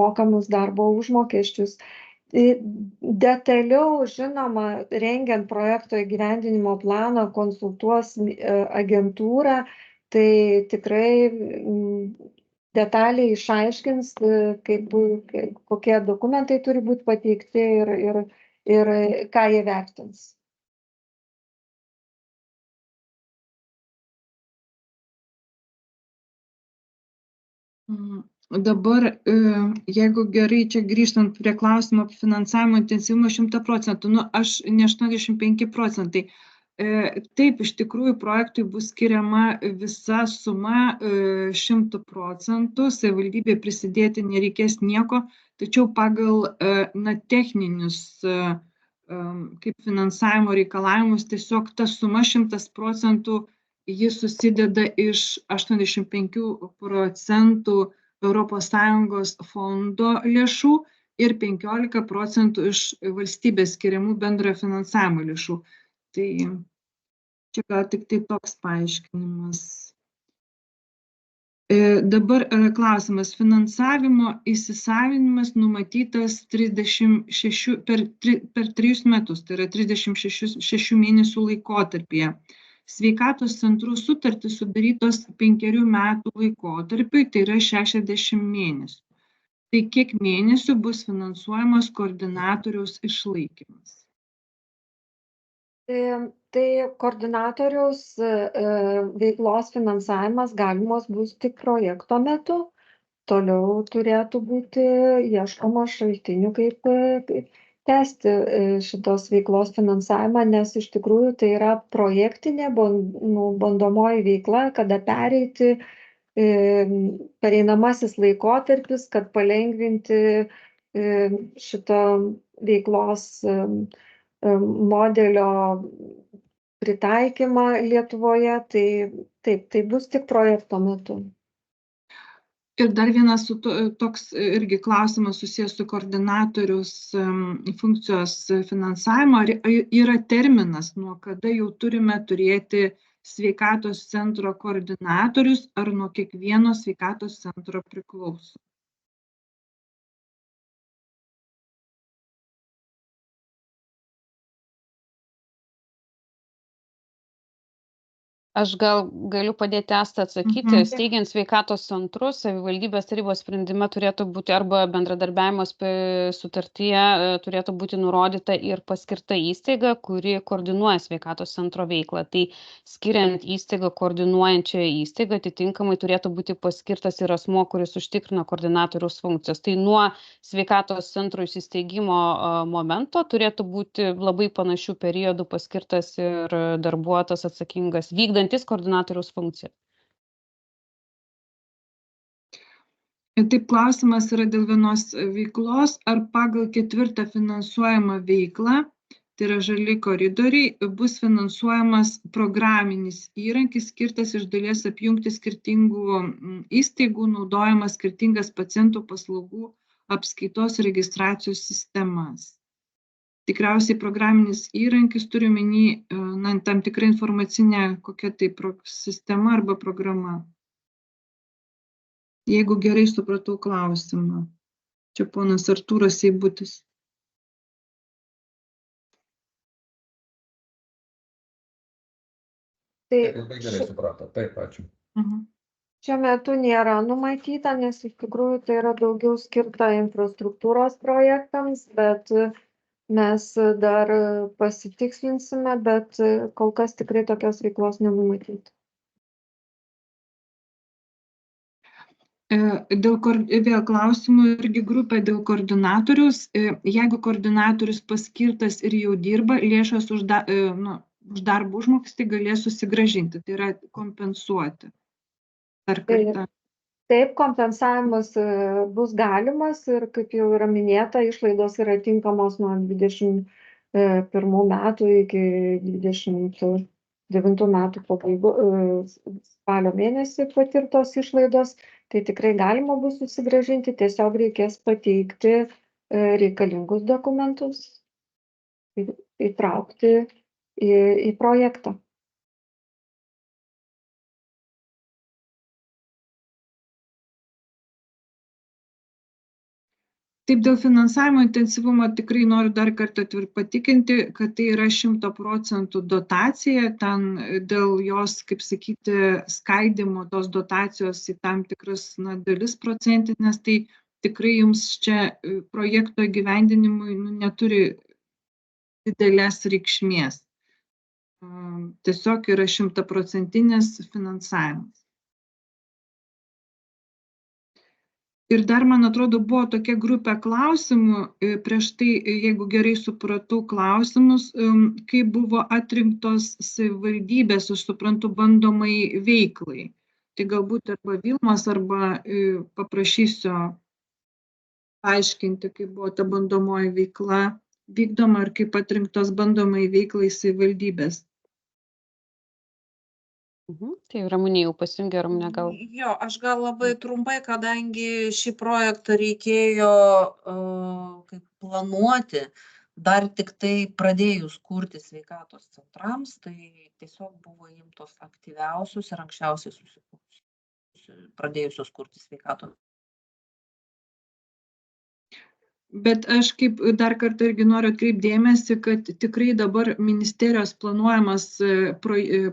B: mokamus darbo užmokesčius. Detaliau, žinoma, rengiant projekto įgyvendinimo planą konsultuos agentūra, tai tikrai detaliai išaiškins, kokie dokumentai turi būti pateikti ir ką jie vertins.
A: Dabar, jeigu gerai čia grįžtant prie klausimo apie finansavimo intensyvumą 100%, aš ne 85%. Taip, iš tikrųjų projektui bus skiriama visa suma 100%, savivaldybė prisidėti nereikės nieko, tačiau pagal techninius kaip finansavimo reikalavimus tiesiog ta suma 100% jis susideda iš 85% ES fondo lėšų ir 15% iš valstybės skiriamų bendrojo finansavimo lėšų. Tai čia gal tik tai toks paaiškinimas. Dabar klausimas. Finansavimo įsisavinimas numatytas 36 per 3 metus, tai yra 36 mėnesių laikotarpyje. Sveikatos centrų sutartys sudarytos 5 metų laikotarpiui, tai yra 60 mėnesių. Tai kiek mėnesių bus finansuojamas koordinatoriaus išlaikymas?
B: Tai koordinatoriaus veiklos finansavimas galimos bus tik projekto metu. Toliau turėtų būti ieškoma šaltinių, kaip tęsti šitos veiklos finansavimą, nes iš tikrųjų tai yra projektinė bandomoji veikla, kada pereinamasis laikotarpis, kad palengvinti šito veiklos modelio pritaikymą Lietuvoje, tai taip, tai bus tik projekto metu.
A: Ir dar vienas toks irgi klausimas susijęs su koordinatorius funkcijos finansavimo. Ar yra terminas, nuo kada jau turime turėti sveikatos centro koordinatorius, ar nuo kiekvieno sveikatos centro priklauso?
D: Aš gal galiu padėti Astą atsakyti. Steigiant sveikatos centrus, savivaldybės tarybos sprendime turėtų būti arba bendradarbiavimo sutartyje turėtų būti nurodyta ir paskirta įstaiga, kuri koordinuoja sveikatos centro veiklą. Tai skiriant įstaigą koordinuojančią įstaigą, atitinkamai turėtų būti paskirtas ir asmuo, kuris užtikrina koordinatoriaus funkcijas. Tai nuo sveikatos centro įsisteigimo momento turėtų būti labai panašių periodų paskirtas ir darbuotojas atsakingas vykdant koordinatoriaus funkciją.
A: Taip, klausimas yra dėl vienos veiklos, ar pagal 4 finansuojamą veiklą, tai yra žali koridoriai, bus finansuojamas programinis įrankis skirtas iš dalies apjungti skirtingų įstaigų, naudojamas skirtingas pacientų paslaugų apskaitos registracijos sistemas. Tikriausiai programinis įrankis turi omeny tam tikrą informacinę kokia tai sistema arba programa. Jeigu gerai supratau klausimą. Čia ponas Artūras Eibutis.
B: Taip,
H: labai gerai suprato. Taip, ačiū.
B: Šiuo metu nėra numatyta, nes iš tikrųjų tai yra daugiau skirta infrastruktūros projektams, bet mes dar pasitikslinsime, bet kol kas tikrai tokios veiklos nenumatyti.
A: Vėl klausimų irgi grupė dėl koordinatorius. Jeigu koordinatorius paskirtas ir jau dirba, lėšas už darbo užmokestį galės susigrąžinti, tai yra kompensuoti. Dar kartą.
B: Taip, kompensavimas bus galimas ir, kaip jau yra minėta, išlaidos yra tinkamos nuo 21 metų iki 29 metų spalio mėnesį patirtos išlaidos. Tai tikrai galima bus susigrąžinti, tiesiog reikės pateikti reikalingus dokumentus, įtraukti į projektą.
A: Taip, dėl finansavimo intensyvumo tikrai noriu dar kartą patikinti, kad tai yra 100% dotacija, ten dėl jos, kaip sakyti, skaidimo tos dotacijos į tam tikras dalis procentinės, tai tikrai jums čia projekto įgyvendinimui neturi didelės reikšmės. Tiesiog yra 100% finansavimas. Ir dar, man atrodo, buvo tokia grupė klausimų, prieš tai, jeigu gerai supratau klausimus, kaip buvo atrinktos savivaldybės, aš suprantu, bandomai veiklai. Tai galbūt arba Vilmos, arba paprašysiu aiškinti, kaip buvo ta bandomoji veikla vykdoma ir kaip atrinktos bandomai veiklai savivaldybės.
D: Tai Ramunė jau pasijungė, Ramunė gal.
I: Jo, aš gal labai trumpai, kadangi šį projektą reikėjo kaip planuoti, dar tik tai pradėjus kurti sveikatos centrams, tai tiesiog buvo imtos aktyviausius ir anksčiausiai pradėjusios kurti sveikatos.
A: Bet aš kaip dar kartą irgi noriu atkreipti dėmesį, kad tikrai dabar ministerijos planuojamas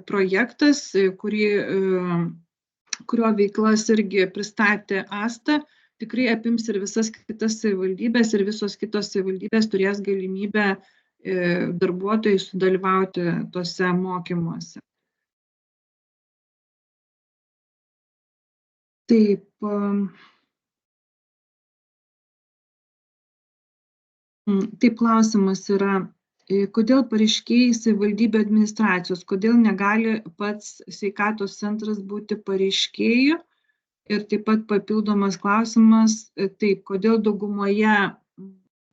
A: projektas, kurio veiklas irgi pristatė Asta, tikrai apims ir visas kitas savivaldybės ir visos kitos savivaldybės turės galimybę darbuotojai sudalyvauti tose mokymuose. Taip. Taip, klausimas yra, kodėl pareiškėjai savivaldybių administracijos, kodėl negali pats sveikatos centras būti pareiškėjų? Ir taip pat papildomas klausimas, taip, kodėl daugumoje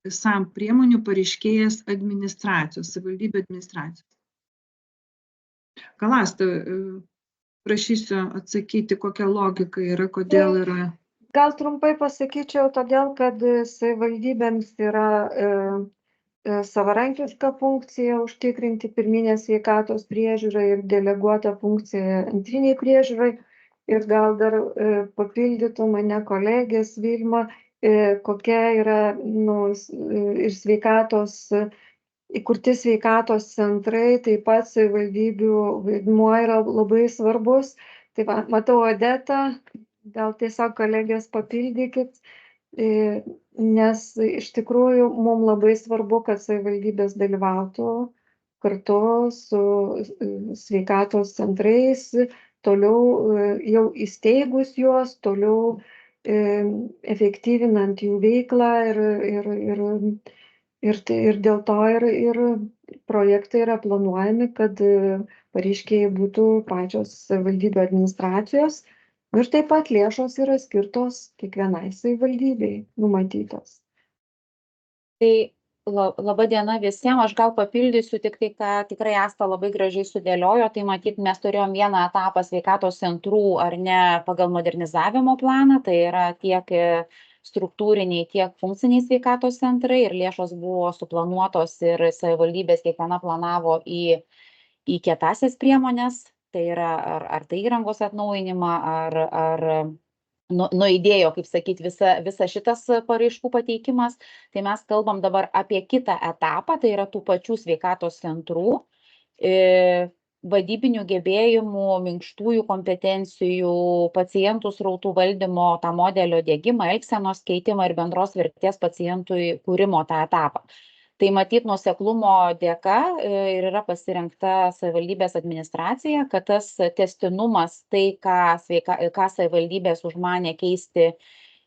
A: visam priemonių pareiškėjas administracijos, savivaldybių administracijos? Gal Asta, prašysiu atsakyti, kokia logika yra, kodėl yra.
B: Gal trumpai pasakyčiau, todėl, kad savivaldybėms yra savarankiška funkcija užtikrinti pirminės sveikatos priežiūrą ir deleguota funkcija antriniai priežiūrai. Ir gal dar papildytų mane kolegės Vilma, kokia yra ir sveikatos, įkurti sveikatos centrai, taip pat savivaldybių vaidmuo yra labai svarbus. Tai va, matau Odetą, gal tiesiog kolegės papildykit, nes iš tikrųjų mums labai svarbu, kad savivaldybės dalyvautų kartu su sveikatos centrais, toliau jau įsteigus juos, toliau efektyvinant jų veiklą ir dėl to ir projektai yra planuojami, kad pareiškėjai būtų pačios savivaldybių administracijos ir taip pat lėšos yra skirtos kiekvienai savivaldybei numatytos.
C: Tai laba diena visiems, aš gal papildysiu tik tai, ką tikrai Asta labai gražiai sudėliojo, tai matyt, mes turėjom vieną etapą sveikatos centrų ar ne pagal modernizavimo planą, tai yra tiek struktūriniai, tiek funkciniai sveikatos centrai ir lėšos buvo suplanuotos ir savivaldybės kiekviena planavo į kietasias priemonės, tai yra ar tai įrangos atnaujinimą, ar nuaidėjo, kaip sakyti, visa šitas paraiškų pateikimas, tai mes kalbam dabar apie kitą etapą, tai yra tų pačių sveikatos centrų, vadybinių gebėjimų, minkštųjų kompetencijų, pacientų srautų valdymo, tą modelio diegimą, elgsenos keitimą ir bendros vertės pacientui kūrimo tą etapą. Tai matyt, nuoseklumo dėka ir yra pasirinkta savivaldybės administracija, kad tas tęstinumas, tai ką savivaldybės užmanė keisti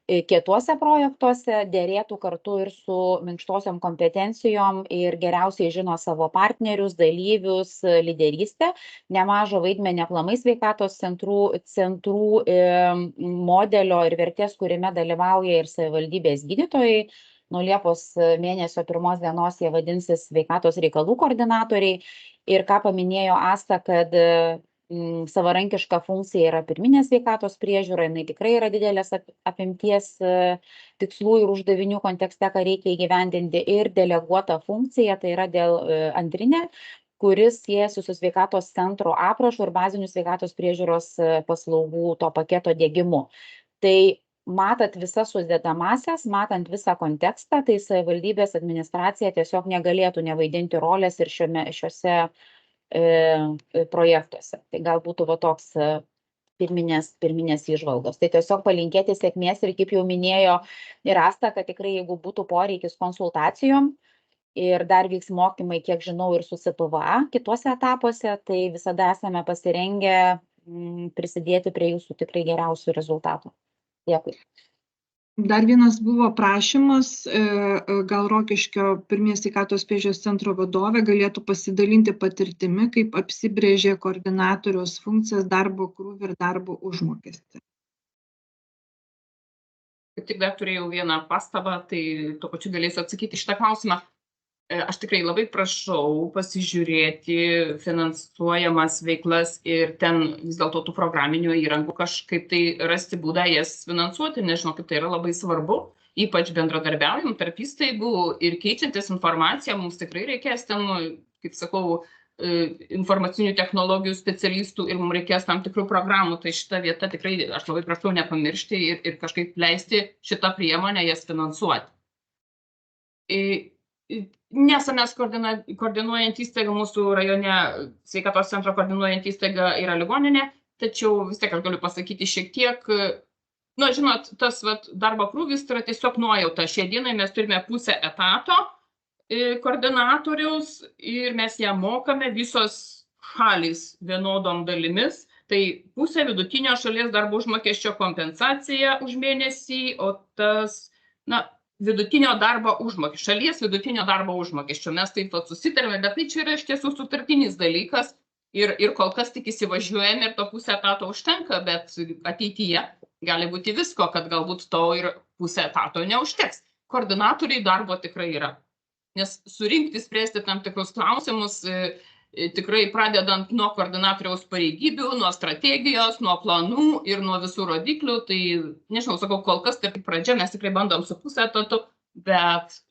C: kietuose projektuose, dėrėtų kartu ir su minkštosiom kompetencijom ir geriausiai žino savo partnerius, dalyvius, lyderystę. Nemažą vaidmenį aplamai sveikatos centrų modelio ir vertės kūrime dalyvauja ir savivaldybės gydytojai. Nuo Liepos mėnesio 1 dienos jie vadinsis sveikatos reikalų koordinatoriai. Ir ką paminėjo Asta, kad savarankiška funkcija yra pirminė sveikatos priežiūra, jinai tikrai yra didelės apimties tikslų ir uždavinių kontekste, ką reikia įgyvendinti, ir deleguota funkcija, tai yra antrinė, kuris siejasi su sveikatos centro aprašu ir bazinių sveikatos priežiūros paslaugų to paketo diegimu. Tai matant visas sudedamąsias, matant visą kontekstą, tai savivaldybės administracija tiesiog negalėtų nevaidinti rolės ir šiuose projektuose. Tai gal būtų toks pirminės įžvalgos. Tai tiesiog palinkėti sėkmės ir kaip jau minėjo ir Asta, kad tikrai jeigu būtų poreikis konsultacijom ir dar vyks mokymai, kiek žinau, ir su CPVA kituose etapuose, tai visada esame pasirengę prisidėti prie jūsų tikrai geriausių rezultatų. Dėkui.
A: Dar vienas buvo prašymas, gal Rokiškio pirminės sveikatos priežiūros centro vadovė galėtų pasidalinti patirtimi, kaip apsibrėžė koordinatoriaus funkcijas, darbo krūvį ir darbo užmokestį.
F: Tik dar turėjau vieną pastabą, tai tuo pačiu galėsiu atsakyti šitą klausimą. Aš tikrai labai prašau pasižiūrėti finansuojamas veiklas ir ten vis dėlto tų programinių įrangų kažkaip tai rasti būdą jas finansuoti, nes žinau, kaip tai yra labai svarbu, ypač bendradarbiaujant tarp įstaigų ir keičiantis informaciją, mums tikrai reikės ten, kaip sakau, informacinių technologijų specialistų ir mums reikės tam tikrų programų, tai šitą vietą tikrai aš labai prašau nepamiršti ir kažkaip leisti šitą priemonę jas finansuoti. Nesame koordinuojant įstaigą, mūsų rajone sveikatos centro koordinuojant įstaigą yra ligoninė, tačiau vis tiek aš galiu pasakyti šiek tiek, žinot, tas darbo krūvis yra tiesiog nuojauta. Šią dieną mes turime pusę etato koordinatoriaus ir mes ją mokame visos šalys vienodom dalimis. Tai pusė vidutinio šalies darbo užmokesčio kompensacija už mėnesį, o tas, vidutinio darbo užmokesčio, šalies vidutinio darbo užmokesčio. Mes taip pat susitarėme, bet tai čia yra iš tiesų sutartinis dalykas ir kol kas tik įsivažiuojame ir to pusę etato užtenka, bet ateityje gali būti visko, kad galbūt to ir pusę etato neužteks. Koordinatoriai darbo tikrai yra. Nes surinkti, spręsti tam tikrus klausimus, tikrai pradedant nuo koordinatoriaus pareigybių, nuo strategijos, nuo planų ir nuo visų rodiklių, tai nežinau, sakau, kol kas tai pradžia, mes tikrai bandom su pusę etatų, bet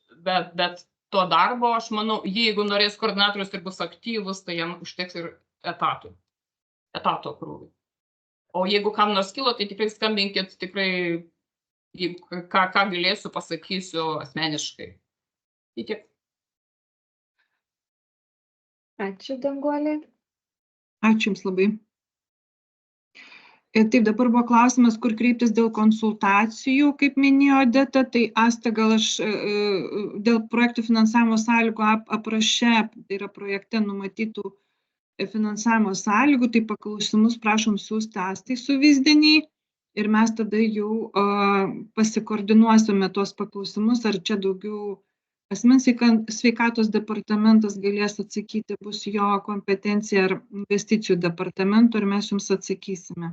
F: to darbo, aš manau, jeigu norės koordinatorius ir bus aktyvus, tai jam užteks ir etato krūvį. O jeigu kam nors kilo, tai tikrai skambinkit, tikrai, ką galėsiu, pasakysiu asmeniškai. Tiek.
B: Ačiū, Danguolė.
A: Ačiū Jums labai. Taip, dabar buvo klausimas, kur kreiptis dėl konsultacijų, kaip minėjo Odeta, tai Asta, gal aš dėl projektų finansavimo sąlygų apraše, tai yra projekte numatytų finansavimo sąlygų, tai paklausimus prašom siųsti Astai Suvyzdeniai ir mes tada jau pasikoordinuosime tuos paklausimus, ar čia daugiau asmens sveikatos departamentas galės atsakyti, bus jo kompetencija ar investicijų departamento ir mes jums atsakysime.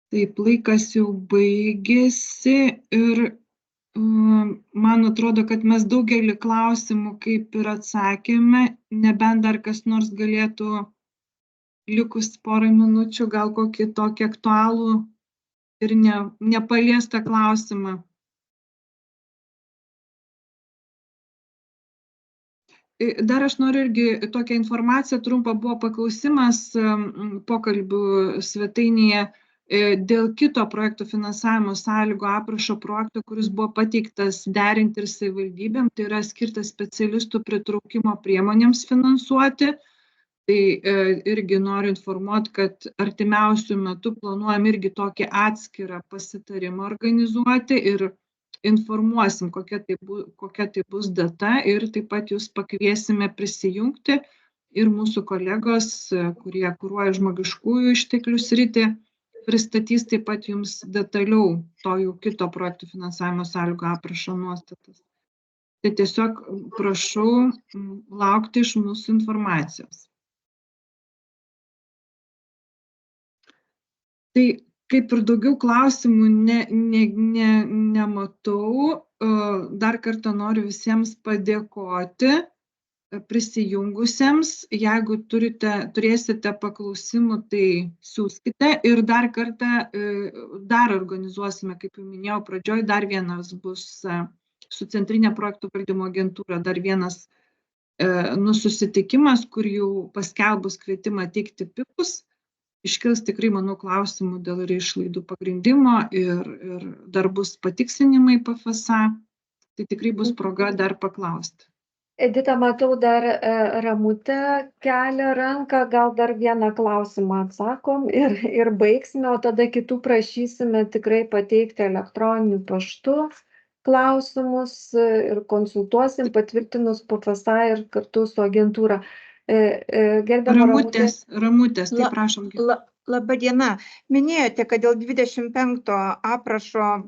A: Taip, laikas jau baigėsi ir man atrodo, kad mes daugelį klausimų kaip ir atsakėme, nebent dar kas nors galėtų likus porą minučių gal kokį tokį aktualų ir nepaliestą klausimą. Dar aš noriu irgi tokią informaciją, trumpą buvo paklausimas pokalbių svetainėje dėl kito projektų finansavimo sąlygų aprašo projekto, kuris buvo pateiktas derinti ir savivaldybėm, tai yra skirtas specialistų pritraukimo priemonėms finansuoti. Tai irgi noriu informuoti, kad artimiausių metų planuojam irgi tokį atskirą pasitarimą organizuoti ir informuosim, kokia tai bus data ir taip pat jūs pakviesime prisijungti ir mūsų kolegos, kurie kuruoja žmogiškųjų išteklių sritį, pristatys taip pat jums detaliau to jau kito projektų finansavimo sąlygų aprašo nuostatas. Tai tiesiog prašau laukti iš mūsų informacijos. Tai kaip ir daugiau klausimų nematau, dar kartą noriu visiems padėkoti prisijungusiems. Jeigu turėsite paklausimų, tai siųskite ir dar kartą dar organizuosime, kaip jau minėjau pradžioj, dar vienas bus su Centrinė projektų valdymo agentūra, dar vienas susitikimas, kur jau paskelbus kvietimą teikti PIPus. Iškils tikrai, manau, klausimų dėl išlaidų pagrindimo ir dar bus patikslinimai PFSA, tai tikrai bus proga dar paklausti.
B: Edita, matau, dar Ramutė kelia ranką, gal dar vieną klausimą atsakom ir baigsime, o tada kitų prašysime tikrai pateikti elektroniniu paštu klausimus ir konsultuosim patvirtinus PFSA ir kartu su agentūra.
A: Ramutės, tai prašom.
J: Labą dieną. Minėjote, kad dėl 25 aprašo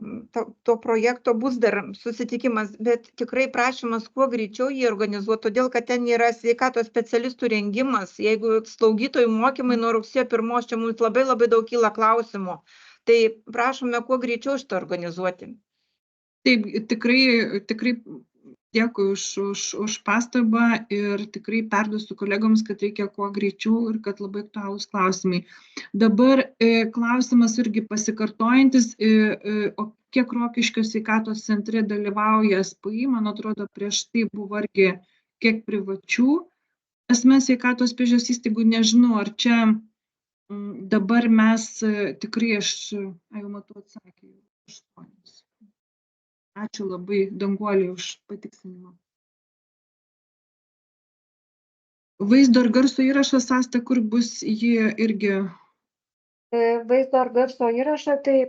J: to projekto bus dar susitikimas, bet tikrai prašymas kuo greičiau jį organizuoti, todėl kad ten yra sveikatos specialistų rengimas. Jeigu slaugytojų mokymai nuo rugsėjo 1, čia mums labai daug kyla klausimų. Tai prašome kuo greičiau šitą organizuoti.
A: Taip, tikrai dėkui už pastabą ir tikrai perduosiu kolegoms, kad reikia kuo greičiau ir kad labai aktualūs klausimai. Dabar klausimas irgi pasikartojantis, o kiek Rokiškio sveikatos centre dalyvauja SPI, man atrodo, prieš tai buvo irgi kiek privačių asmens sveikatos priežiūros įstaigų, nežinau, ar čia dabar mes tikrai, aš jau matau atsakymą, 8. Ačiū labai Danguolei už patikslinimą. Vaizdo ir garso įrašas, Asta, kur bus jį irgi?
B: Vaizdo ir garso įrašą, tai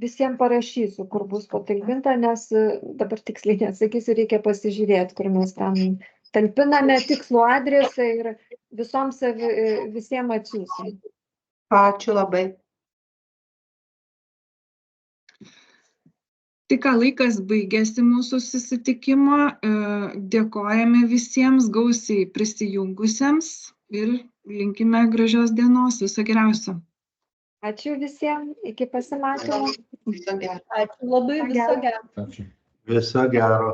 B: visiems parašysiu, kur bus patalpinta, nes dabar tiksliai nesakysiu, reikia pasižiūrėti, kur mes ten talpiname tikslų adresą ir visiems atsiųsim.
I: Ačiū labai.
A: Tai ką, laikas baigėsi mūsų susitikimo. Dėkojame visiems gausiai prisijungusiems ir linkime gražios dienos. Viso geriausio.
B: Ačiū visiems, iki pasimatymo.
I: Viso gero.
B: Ačiū labai, viso gero.
H: Ačiū.
K: Viso gero.